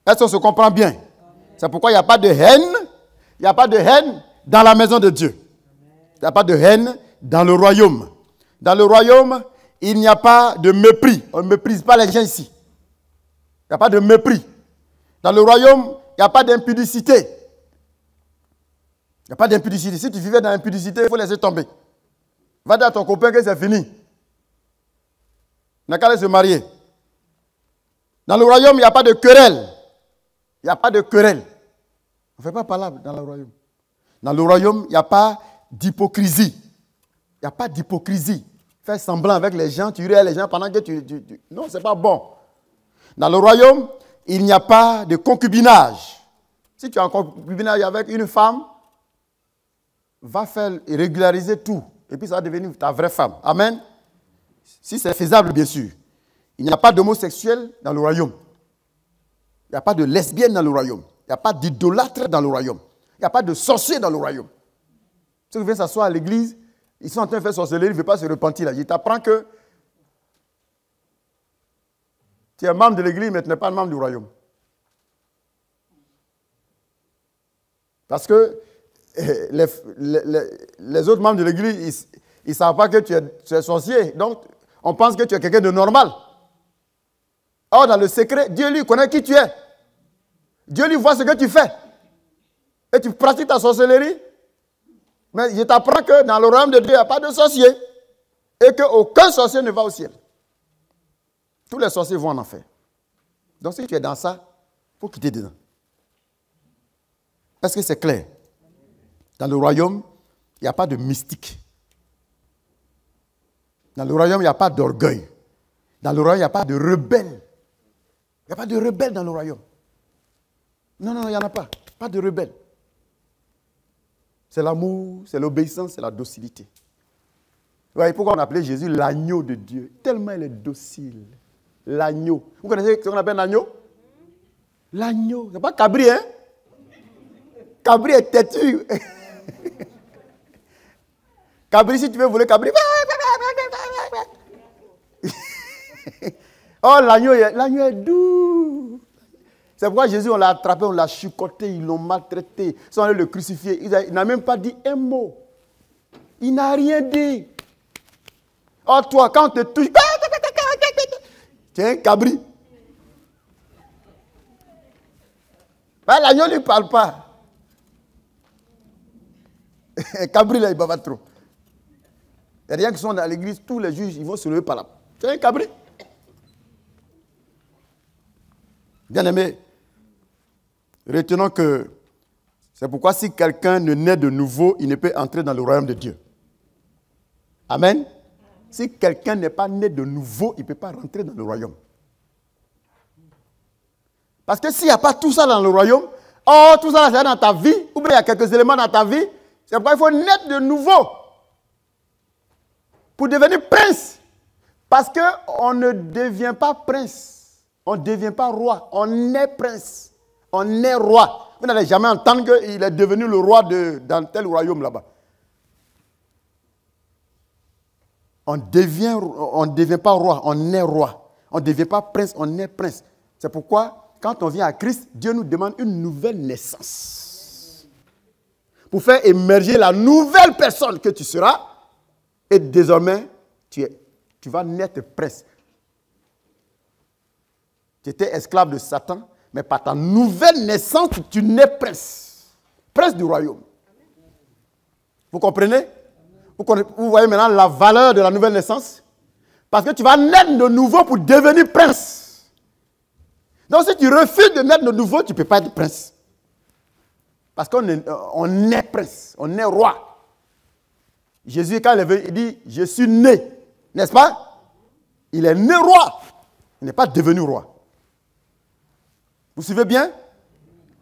Est-ce qu'on se comprend bien? C'est pourquoi il n'y a pas de haine. Il n'y a pas de haine dans la maison de Dieu. Il n'y a pas de haine dans le royaume. Dans le royaume, il n'y a pas de mépris. On ne méprise pas les gens ici. Il n'y a pas de mépris. Dans le royaume, il n'y a pas d'impudicité. Il n'y a pas d'impudicité. Si tu vivais dans l'impudicité, il faut laisser tomber. Va dire à ton copain que c'est fini. Il n'a qu'à aller se marier. Dans le royaume, il n'y a pas de querelle. Il n'y a pas de querelle. On ne fait pas parler dans le royaume. Dans le royaume, il n'y a pas d'hypocrisie. Il n'y a pas d'hypocrisie. Faire semblant avec les gens, tu ris les gens pendant que tu... Non, ce n'est pas bon. Dans le royaume, il n'y a pas de concubinage. Si tu as un concubinage avec une femme, va faire régulariser tout. Et puis ça va devenir ta vraie femme. Amen. Si c'est faisable, bien sûr. Il n'y a pas d'homosexuel dans le royaume. Il n'y a pas de lesbienne dans le royaume. Il n'y a pas d'idolâtre dans le royaume. Il n'y a pas de sorcier dans le royaume. Ceux qui viennent s'asseoir à l'église, ils sont en train de faire sorcellerie, ils ne veulent pas se repentir. Là. Je t'apprends que tu es membre de l'église, mais tu n'es pas membre du royaume. Parce que les autres membres de l'église, ils ne savent pas que tu es sorcier. Donc, on pense que tu es quelqu'un de normal. Or, dans le secret, Dieu lui connaît qui tu es. Dieu lui voit ce que tu fais. Et tu pratiques ta sorcellerie. Mais je t'apprends que dans le royaume de Dieu, il n'y a pas de sorcier. Et qu'aucun sorcier ne va au ciel. Tous les sorciers vont en enfer. Donc si tu es dans ça, il faut quitter dedans. Est-ce que c'est clair? Dans le royaume, il n'y a pas de mystique. Dans le royaume, il n'y a pas d'orgueil. Dans le royaume, il n'y a pas de rebelle. Il n'y a pas de rebelle dans le royaume. Non, il n'y en a pas. Pas de rebelle. C'est l'amour, c'est l'obéissance, c'est la docilité. Vous voyez pourquoi on appelait Jésus l'agneau de Dieu? Tellement il est docile. L'agneau. Vous connaissez ce qu'on appelle l'agneau? L'agneau. C'est pas cabri, hein? Cabri est têtu. Cabri, si tu veux voler cabri. Oh, l'agneau est doux. C'est pourquoi Jésus, on l'a attrapé, on l'a chicoté, ils l'ont maltraité. Ils sont allés le crucifier. Il n'a même pas dit un mot. Il n'a rien dit. Oh, toi, quand on te touche, tu es un cabri. Ben, l'agneau ne lui parle pas. Un cabri, là, il bave trop. Il y a des gens qui sont dans l'église, tous les juges, ils vont se lever par là. Tu es un cabri. Bien aimé, retenons que c'est pourquoi si quelqu'un ne naît de nouveau, il ne peut entrer dans le royaume de Dieu. Amen. Si quelqu'un n'est pas né de nouveau, il ne peut pas rentrer dans le royaume. Parce que s'il n'y a pas tout ça dans le royaume, oh, tout ça c'est dans ta vie, ou bien il y a quelques éléments dans ta vie, c'est pourquoi il faut naître de nouveau pour devenir prince. Parce qu'on ne devient pas prince, on ne devient pas roi, on est prince, on est roi. Vous n'allez jamais entendre qu'il est devenu le roi dans tel royaume là-bas. On ne devient pas roi, on est roi. On ne devient pas prince, on est prince. C'est pourquoi, quand on vient à Christ, Dieu nous demande une nouvelle naissance. Pour faire émerger la nouvelle personne que tu seras. Et désormais, tu vas naître prince. Tu étais esclave de Satan, mais par ta nouvelle naissance, tu nais prince. Prince du royaume. Vous comprenez? Vous voyez maintenant la valeur de la nouvelle naissance? Parce que tu vas naître de nouveau pour devenir prince. Donc si tu refuses de naître de nouveau, tu ne peux pas être prince. Parce qu'on est prince, on est roi. Jésus, quand il est venu, il dit, je suis né. N'est-ce pas? Il est né roi. Il n'est pas devenu roi. Vous suivez bien?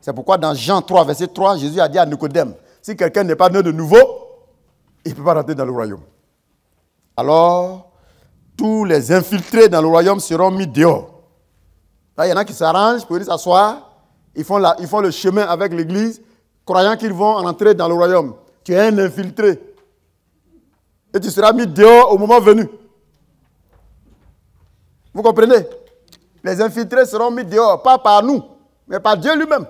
C'est pourquoi dans Jean 3, verset 3, Jésus a dit à Nicodème, si quelqu'un n'est pas né de nouveau, il ne peut pas rentrer dans le royaume. Alors, tous les infiltrés dans le royaume seront mis dehors. Là, il y en a qui s'arrangent pour venir s'asseoir. Ils font le chemin avec l'église, croyant qu'ils vont entrer dans le royaume. Tu es un infiltré. Et tu seras mis dehors au moment venu. Vous comprenez? Les infiltrés seront mis dehors, pas par nous, mais par Dieu lui-même.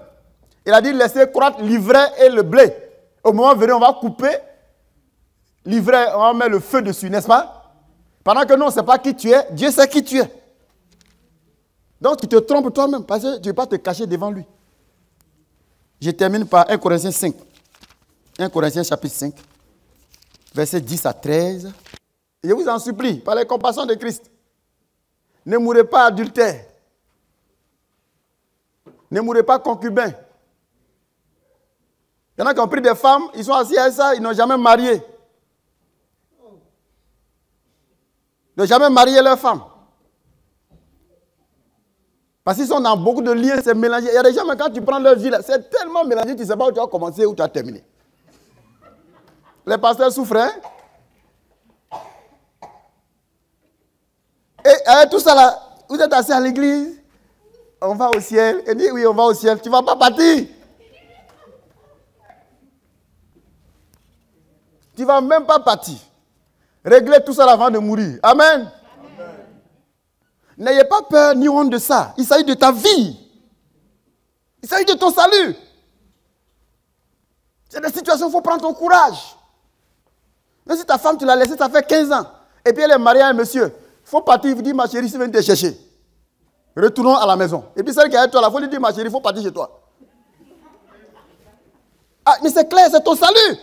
Il a dit, laissez croître l'ivraie et le blé. Au moment venu, on va couper l'ivraie, on va mettre le feu dessus, n'est-ce pas? Pendant que nous, on ne sait pas qui tu es, Dieu sait qui tu es. Donc, tu te trompes toi-même, parce que tu ne veux pas te cacher devant lui. Je termine par 1 Corinthiens 5. 1 Corinthiens chapitre 5, versets 10 à 13. Et je vous en supplie, par les compassions de Christ, ne mourrez pas adultère. Ne mourrez pas concubin. Il y en a qui ont pris des femmes, ils sont assis à ça, ils n'ont jamais marié. Ils n'ont jamais marié leur femme. Parce qu'ils sont dans beaucoup de liens, c'est mélangé. Il y a des gens, mais quand tu prends leur vie, c'est tellement mélangé, tu ne sais pas où tu as commencé, où tu as terminé. Les pasteurs souffrent, hein? Et tout ça là, vous êtes assis à l'église, on va au ciel, et dit oui, on va au ciel, tu ne vas pas partir. Tu ne vas même pas partir. Réglez tout ça avant de mourir. Amen. N'ayez pas peur ni honte de ça. Il s'agit de ta vie. Il s'agit de ton salut. C'est des situations où il faut prendre ton courage. Même si ta femme, tu l'as laissée, ça fait 15 ans. Et puis elle est mariée à un monsieur. Il faut partir, il vous dit, ma chérie, si viens te chercher. Retournons à la maison. Et puis celle qui est avec toi, il faut lui dire, ma chérie, il faut partir chez toi. Ah, mais c'est clair, c'est ton salut.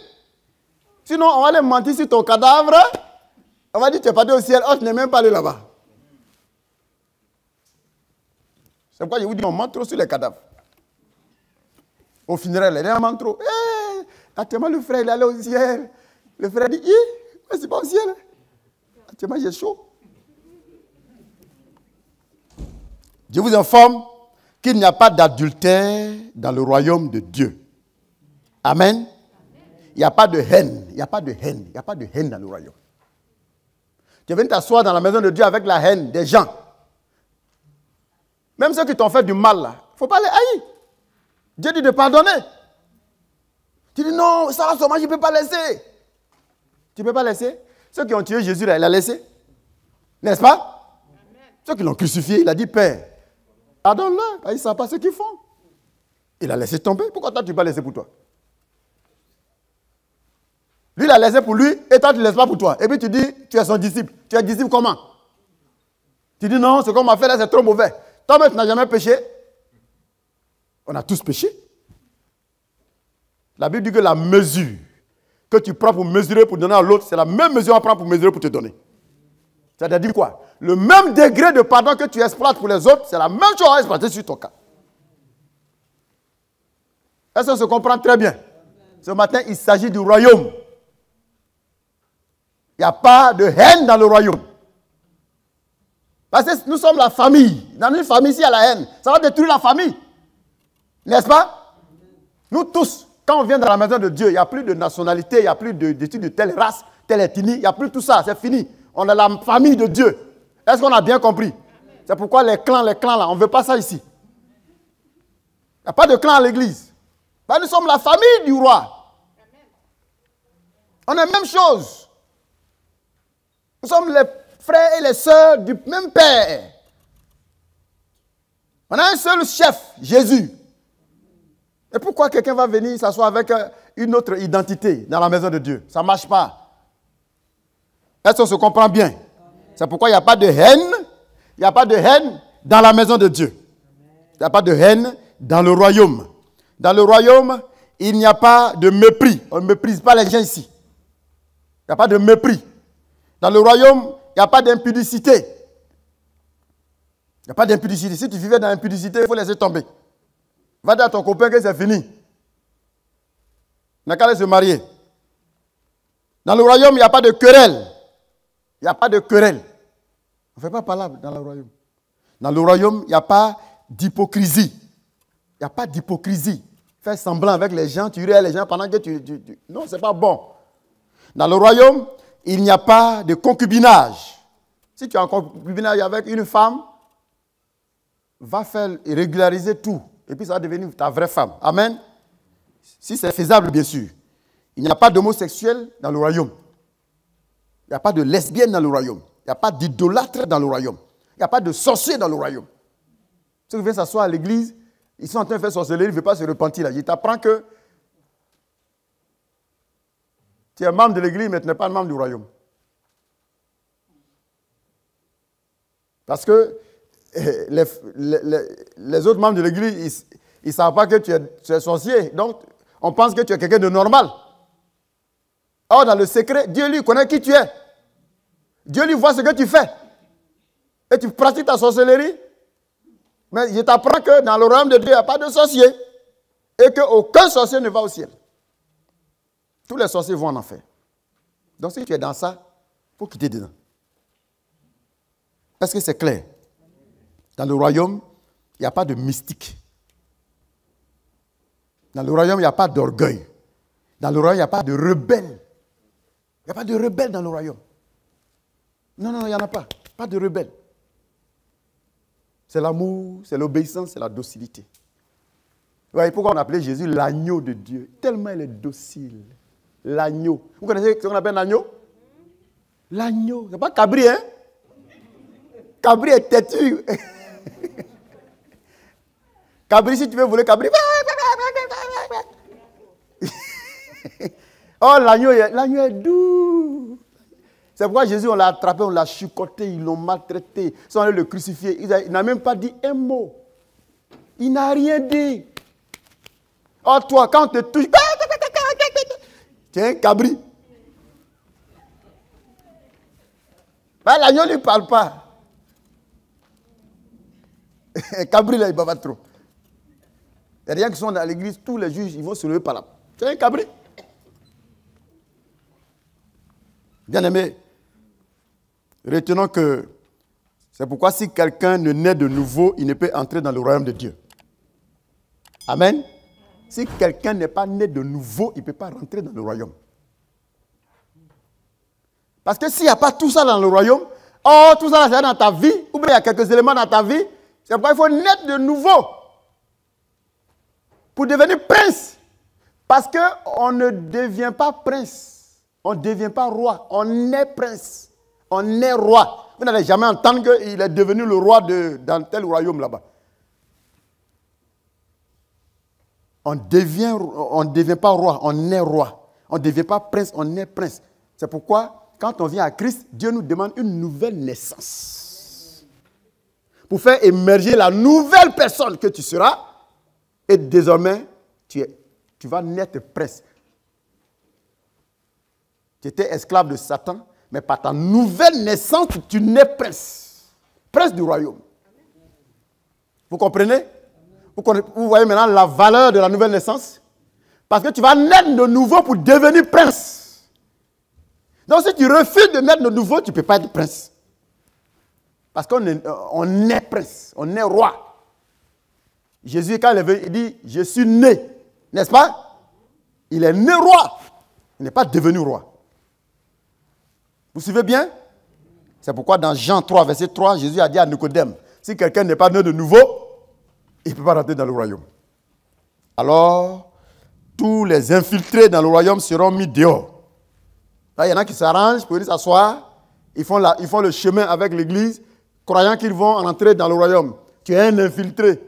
Sinon, on va aller mentir sur ton cadavre. On va dire que tu es parti au ciel. Oh, tu n'es même pas allé là-bas. C'est pourquoi je vous dis, on ment trop sur les cadavres. Au funérail, il y a un ment trop. Actuellement, le frère, il est allé au ciel. Le frère dit, mais c'est pas au ciel. Actuellement, j'ai chaud. Je vous informe qu'il n'y a pas d'adultère dans le royaume de Dieu. Amen. Il n'y a pas de haine. Il n'y a pas de haine. Il n'y a pas de haine dans le royaume. Tu viens t'asseoir dans la maison de Dieu avec la haine des gens. Même ceux qui t'ont fait du mal, il ne faut pas les haïr. Dieu dit de pardonner. Tu dis non, ça seulement, je ne peux pas laisser. Tu ne peux pas laisser. Ceux qui ont tué Jésus, là, il a laissé. N'est-ce pas? Amen. Ceux qui l'ont crucifié, il a dit, Père, pardonne-le. Ils ne savent pas ce qu'ils font. Il a laissé tomber. Pourquoi toi, tu ne peux pas laisser pour toi? Lui, il a laissé pour lui, et toi, tu ne laisses pas pour toi. Et puis tu dis, tu es son disciple. Tu es disciple comment? Tu dis non, ce qu'on m'a fait là, c'est trop mauvais. Toi-même, tu n'as jamais péché. On a tous péché. La Bible dit que la mesure que tu prends pour mesurer, pour donner à l'autre, c'est la même mesure qu'on prend pour mesurer, pour te donner. C'est-à-dire quoi? Le même degré de pardon que tu exploites pour les autres, c'est la même chose à exploiter sur ton cas. Est-ce qu'on se comprend très bien? Ce matin, il s'agit du royaume. Il n'y a pas de haine dans le royaume. Parce que nous sommes la famille. Dans une famille, s'il y a la haine, ça va détruire la famille. N'est-ce pas? Nous tous, quand on vient dans la maison de Dieu, il n'y a plus de nationalité, il n'y a plus d'études de telle race, telle ethnie, il n'y a plus tout ça, c'est fini. On est la famille de Dieu. Est-ce qu'on a bien compris? C'est pourquoi les clans là, on ne veut pas ça ici. Il n'y a pas de clan à l'église. Ben, nous sommes la famille du roi. On est la même chose. Nous sommes les frères et les sœurs du même père. On a un seul chef, Jésus. Et pourquoi quelqu'un va venir s'asseoir avec une autre identité dans la maison de Dieu? Ça ne marche pas. Est-ce qu'on se comprend bien? C'est pourquoi il n'y a pas de haine. Il n'y a pas de haine dans la maison de Dieu. Il n'y a pas de haine dans le royaume. Dans le royaume, il n'y a pas de mépris. On ne méprise pas les gens ici. Il n'y a pas de mépris. Dans le royaume, il n'y a pas d'impudicité. Il n'y a pas d'impudicité. Si tu vivais dans l'impudicité, il faut laisser tomber. Va dire à ton copain que c'est fini. Il n'a qu'à aller se marier. Dans le royaume, il n'y a pas de querelle. Il n'y a pas de querelle. On ne fait pas parler dans le royaume. Dans le royaume, il n'y a pas d'hypocrisie. Il n'y a pas d'hypocrisie. Faire semblant avec les gens, tu ris les gens pendant que tu... Non, ce n'est pas bon. Dans le royaume, il n'y a pas de concubinage. Si tu as un concubinage avec une femme, va faire régulariser tout. Et puis ça va devenir ta vraie femme. Amen. Si c'est faisable, bien sûr. Il n'y a pas d'homosexuel dans le royaume. Il n'y a pas de lesbienne dans le royaume. Il n'y a pas d'idolâtre dans le royaume. Il n'y a pas de sorcier dans le royaume. Ceux qui viennent s'asseoir à l'église, ils sont en train de faire sorcellerie, ils ne veulent pas se repentir. Là. Je t'apprends que tu es membre de l'église, mais tu n'es pas membre du royaume. Parce que les autres membres de l'église, ils ne savent pas que tu es sorcier. Donc, on pense que tu es quelqu'un de normal. Or, dans le secret, Dieu lui connaît qui tu es. Dieu lui voit ce que tu fais. Et tu pratiques ta sorcellerie. Mais je t'apprends que dans le royaume de Dieu, il n'y a pas de sorcier. Et qu'aucun sorcier ne va au ciel. Tous les sorciers vont en enfer. Donc, si tu es dans ça, il faut quitter dedans. Est-ce que c'est clair? Dans le royaume, il n'y a pas de mystique. Dans le royaume, il n'y a pas d'orgueil. Dans le royaume, il n'y a pas de rebelle. Il n'y a pas de rebelle dans le royaume. Non, il n'y en a pas. Pas de rebelle. C'est l'amour, c'est l'obéissance, c'est la docilité. Vous voyez pourquoi on appelait Jésus l'agneau de Dieu? Tellement il est docile. L'agneau. Vous connaissez ce qu'on appelle l'agneau? L'agneau. Ce n'est pas cabri, hein? Cabri est têtu. Cabri, si tu veux voler cabri. Oh, l'agneau est doux. C'est pourquoi Jésus, on l'a attrapé, on l'a chicoté, ils l'ont maltraité. Ils sont allés le crucifier. Il n'a même pas dit un mot. Il n'a rien dit. Oh, toi, quand on te touche, tu es un cabri. Bah, l'agneau ne lui parle pas. Cabri, là, il bave trop. Il y a des gens qui sont dans l'église, tous les juges, ils vont se lever par là. C'est un cabri. Bien aimé, retenons que c'est pourquoi si quelqu'un ne naît de nouveau, il ne peut entrer dans le royaume de Dieu. Amen. Si quelqu'un n'est pas né de nouveau, il ne peut pas rentrer dans le royaume. Parce que s'il n'y a pas tout ça dans le royaume, oh, tout ça c'est dans ta vie, ou bien il y a quelques éléments dans ta vie, c'est pourquoi il faut naître de nouveau pour devenir prince. Parce qu'on ne devient pas prince, on ne devient pas roi, on est prince, on est roi. Vous n'allez jamais entendre qu'il est devenu le roi dans tel royaume là-bas. On ne devient pas roi, on est roi. On ne devient pas prince, on est prince. C'est pourquoi, quand on vient à Christ, Dieu nous demande une nouvelle naissance. Pour faire émerger la nouvelle personne que tu seras. Et désormais, tu vas naître prince. Tu étais esclave de Satan, mais par ta nouvelle naissance, tu nais prince. Prince du royaume. Vous comprenez? Vous voyez maintenant la valeur de la nouvelle naissance? Parce que tu vas naître de nouveau pour devenir prince. Donc si tu refuses de naître de nouveau, tu ne peux pas être prince. Parce qu'on est prince, on est roi. Jésus, quand il est venu, il dit, je suis né. N'est-ce pas? Il est né roi. Il n'est pas devenu roi. Vous suivez bien? C'est pourquoi dans Jean 3, verset 3, Jésus a dit à Nicodème, si quelqu'un n'est pas né de nouveau, il ne peut pas rentrer dans le royaume. Alors, tous les infiltrés dans le royaume seront mis dehors. Là, il y en a qui s'arrangent pour venir s'asseoir. Ils font le chemin avec l'église, croyant qu'ils vont entrer dans le royaume. Tu es un infiltré.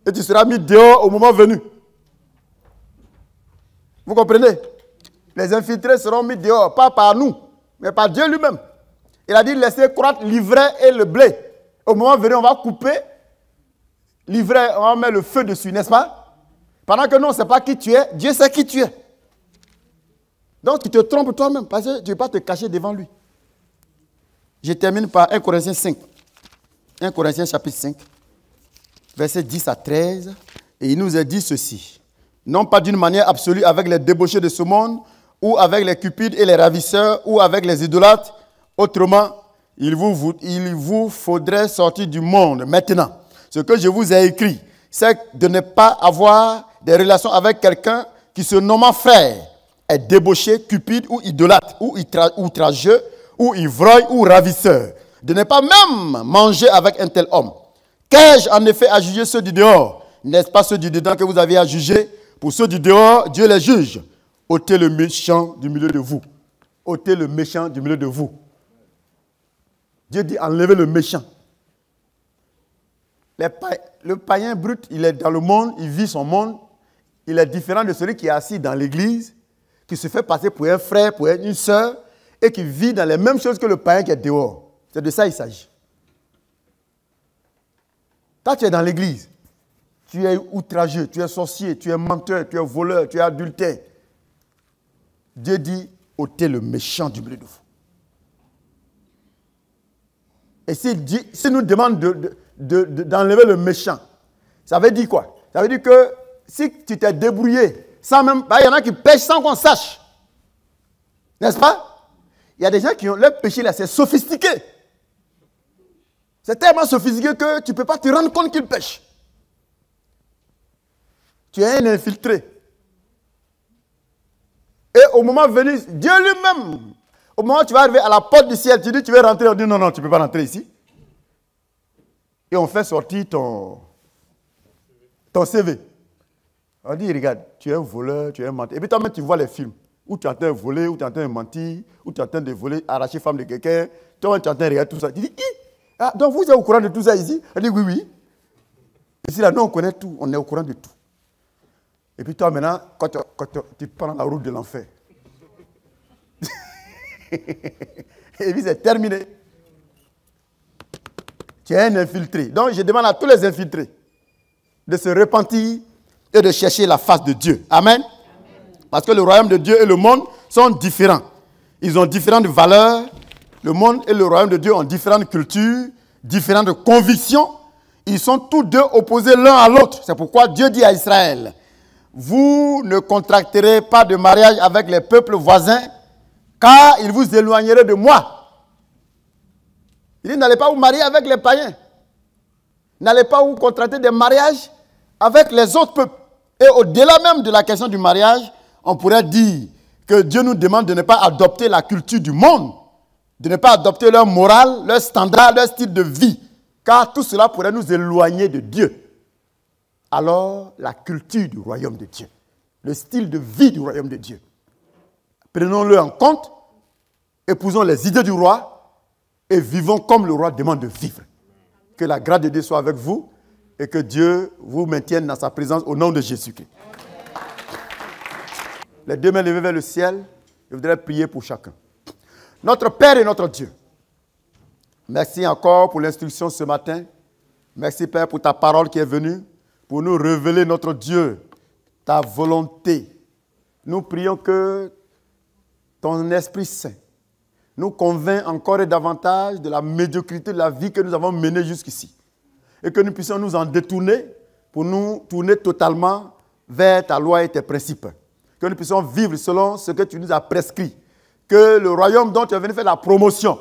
Et tu seras mis dehors au moment venu. Vous comprenez? Les infiltrés seront mis dehors, pas par nous, mais par Dieu lui-même. Il a dit, laissez croître l'ivraie et le blé. Au moment venu, on va couper l'ivraie, on va mettre le feu dessus, n'est-ce pas? Pendant que nous, on ne sait pas qui tu es, Dieu sait qui tu es. Donc, tu te trompes toi-même, parce que tu ne peux pas te cacher devant lui. Je termine par 1 Corinthiens 5. 1 Corinthiens chapitre 5, versets 10 à 13. Et il nous a dit ceci. Non pas d'une manière absolue avec les débauchés de ce monde, ou avec les cupides et les ravisseurs, ou avec les idolâtres. Autrement, il vous faudrait sortir du monde maintenant. Ce que je vous ai écrit, c'est de ne pas avoir des relations avec quelqu'un qui se nomme frère, est débauché, cupide ou idolâtre, ou outrageux, ou ivrogne, ou ravisseur. De ne pas même manger avec un tel homme. Qu'ai-je en effet à juger ceux du dehors? N'est-ce pas ceux du dedans que vous avez à juger? Pour ceux du dehors, Dieu les juge. Ôtez le méchant du milieu de vous. Ôtez le méchant du milieu de vous. Dieu dit enlevez le méchant. Le païen brut, il est dans le monde, il vit son monde. Il est différent de celui qui est assis dans l'église, qui se fait passer pour un frère, pour une sœur, et qui vit dans les mêmes choses que le païen qui est dehors. C'est de ça qu'il s'agit. Quand tu es dans l'église, tu es outrageux, tu es sorcier, tu es menteur, tu es voleur, tu es adultère. Dieu dit, ôtez le méchant du milieu de vous. Et s'il nous demande d'enlever le méchant, ça veut dire quoi? Ça veut dire que si tu t'es débrouillé, sans même, il y en a qui pêchent sans qu'on sache. N'est-ce pas? Il y a des gens qui ont leur péché là, c'est sophistiqué. C'est tellement sophistiqué que tu ne peux pas te rendre compte qu'ils pêchent. Tu es un infiltré. Et au moment venu, Dieu lui-même, au moment où tu vas arriver à la porte du ciel, tu dis tu veux rentrer, on dit non, tu ne peux pas rentrer ici. Et on fait sortir ton CV. On dit regarde, tu es un voleur, tu es un menteur. Et puis toi-même tu vois les films où tu es en train de voler, où tu es en train de mentir, où tu es en train de voler, arracher femme de quelqu'un. Toi-même tu es en train de regarder tout ça. Tu dis donc vous êtes au courant de tout ça ici? On dit oui. Ici là, nous on connaît tout, on est au courant de tout. Et puis toi maintenant, quand tu prends la route de l'enfer. Et puis c'est terminé. Tu es un infiltré. Donc je demande à tous les infiltrés de se repentir et de chercher la face de Dieu. Amen. Parce que le royaume de Dieu et le monde sont différents. Ils ont différentes valeurs, Le monde et le royaume de Dieu ont différentes cultures, différentes convictions. Ils sont tous deux opposés l'un à l'autre. C'est pourquoi Dieu dit à Israël, vous ne contracterez pas de mariage avec les peuples voisins, car ils vous éloigneraient de moi. Il dit, n'allez pas vous marier avec les païens. N'allez pas vous contracter des mariages avec les autres peuples. Et au-delà même de la question du mariage, on pourrait dire que Dieu nous demande de ne pas adopter la culture du monde, de ne pas adopter leur morale, leur standard, leur style de vie, car tout cela pourrait nous éloigner de Dieu. Alors, la culture du royaume de Dieu, le style de vie du royaume de Dieu, prenons-le en compte, épousons les idées du roi et vivons comme le roi demande de vivre. Que la grâce de Dieu soit avec vous et que Dieu vous maintienne dans sa présence au nom de Jésus-Christ. Les deux mains levées vers le ciel, je voudrais prier pour chacun. Notre Père et notre Dieu, merci encore pour l'instruction ce matin. Merci Père pour ta parole qui est venue, pour nous révéler notre Dieu, ta volonté. Nous prions que ton Esprit Saint nous convainc encore et davantage de la médiocrité de la vie que nous avons menée jusqu'ici. Et que nous puissions nous en détourner pour nous tourner totalement vers ta loi et tes principes. Que nous puissions vivre selon ce que tu nous as prescrit. Que le royaume dont tu es venu faire la promotion,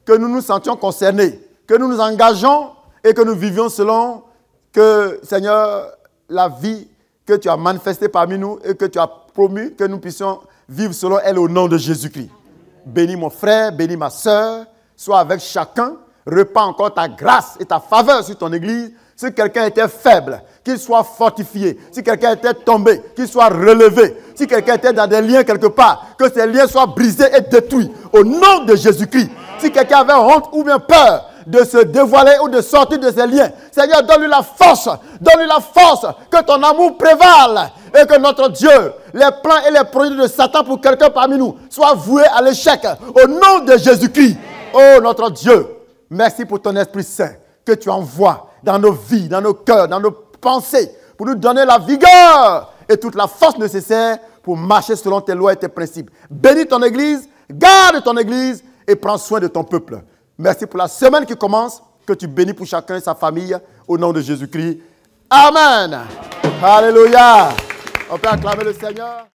que nous nous sentions concernés, que nous nous engageons et que nous vivions selon que, Seigneur, la vie que tu as manifestée parmi nous et que tu as promu, que nous puissions vivre selon elle au nom de Jésus-Christ. Bénis mon frère, bénis ma soeur, sois avec chacun, répands encore ta grâce et ta faveur sur ton église. Si quelqu'un était faible, qu'il soit fortifié. Si quelqu'un était tombé, qu'il soit relevé. Si quelqu'un était dans des liens quelque part, que ces liens soient brisés et détruits au nom de Jésus-Christ. Si quelqu'un avait honte ou bien peur de se dévoiler ou de sortir de ces liens, Seigneur, donne-lui la force, que ton amour prévale et que notre Dieu, les plans et les projets de Satan pour quelqu'un parmi nous soient voués à l'échec au nom de Jésus-Christ. Oh notre Dieu, merci pour ton Esprit Saint que tu envoies dans nos vies, dans nos cœurs, dans nos pensées, pour nous donner la vigueur et toute la force nécessaire pour marcher selon tes lois et tes principes. Bénis ton Église, garde ton Église et prends soin de ton peuple. Merci pour la semaine qui commence, que tu bénis pour chacun et sa famille, au nom de Jésus-Christ. Amen. Alléluia. On peut acclamer le Seigneur.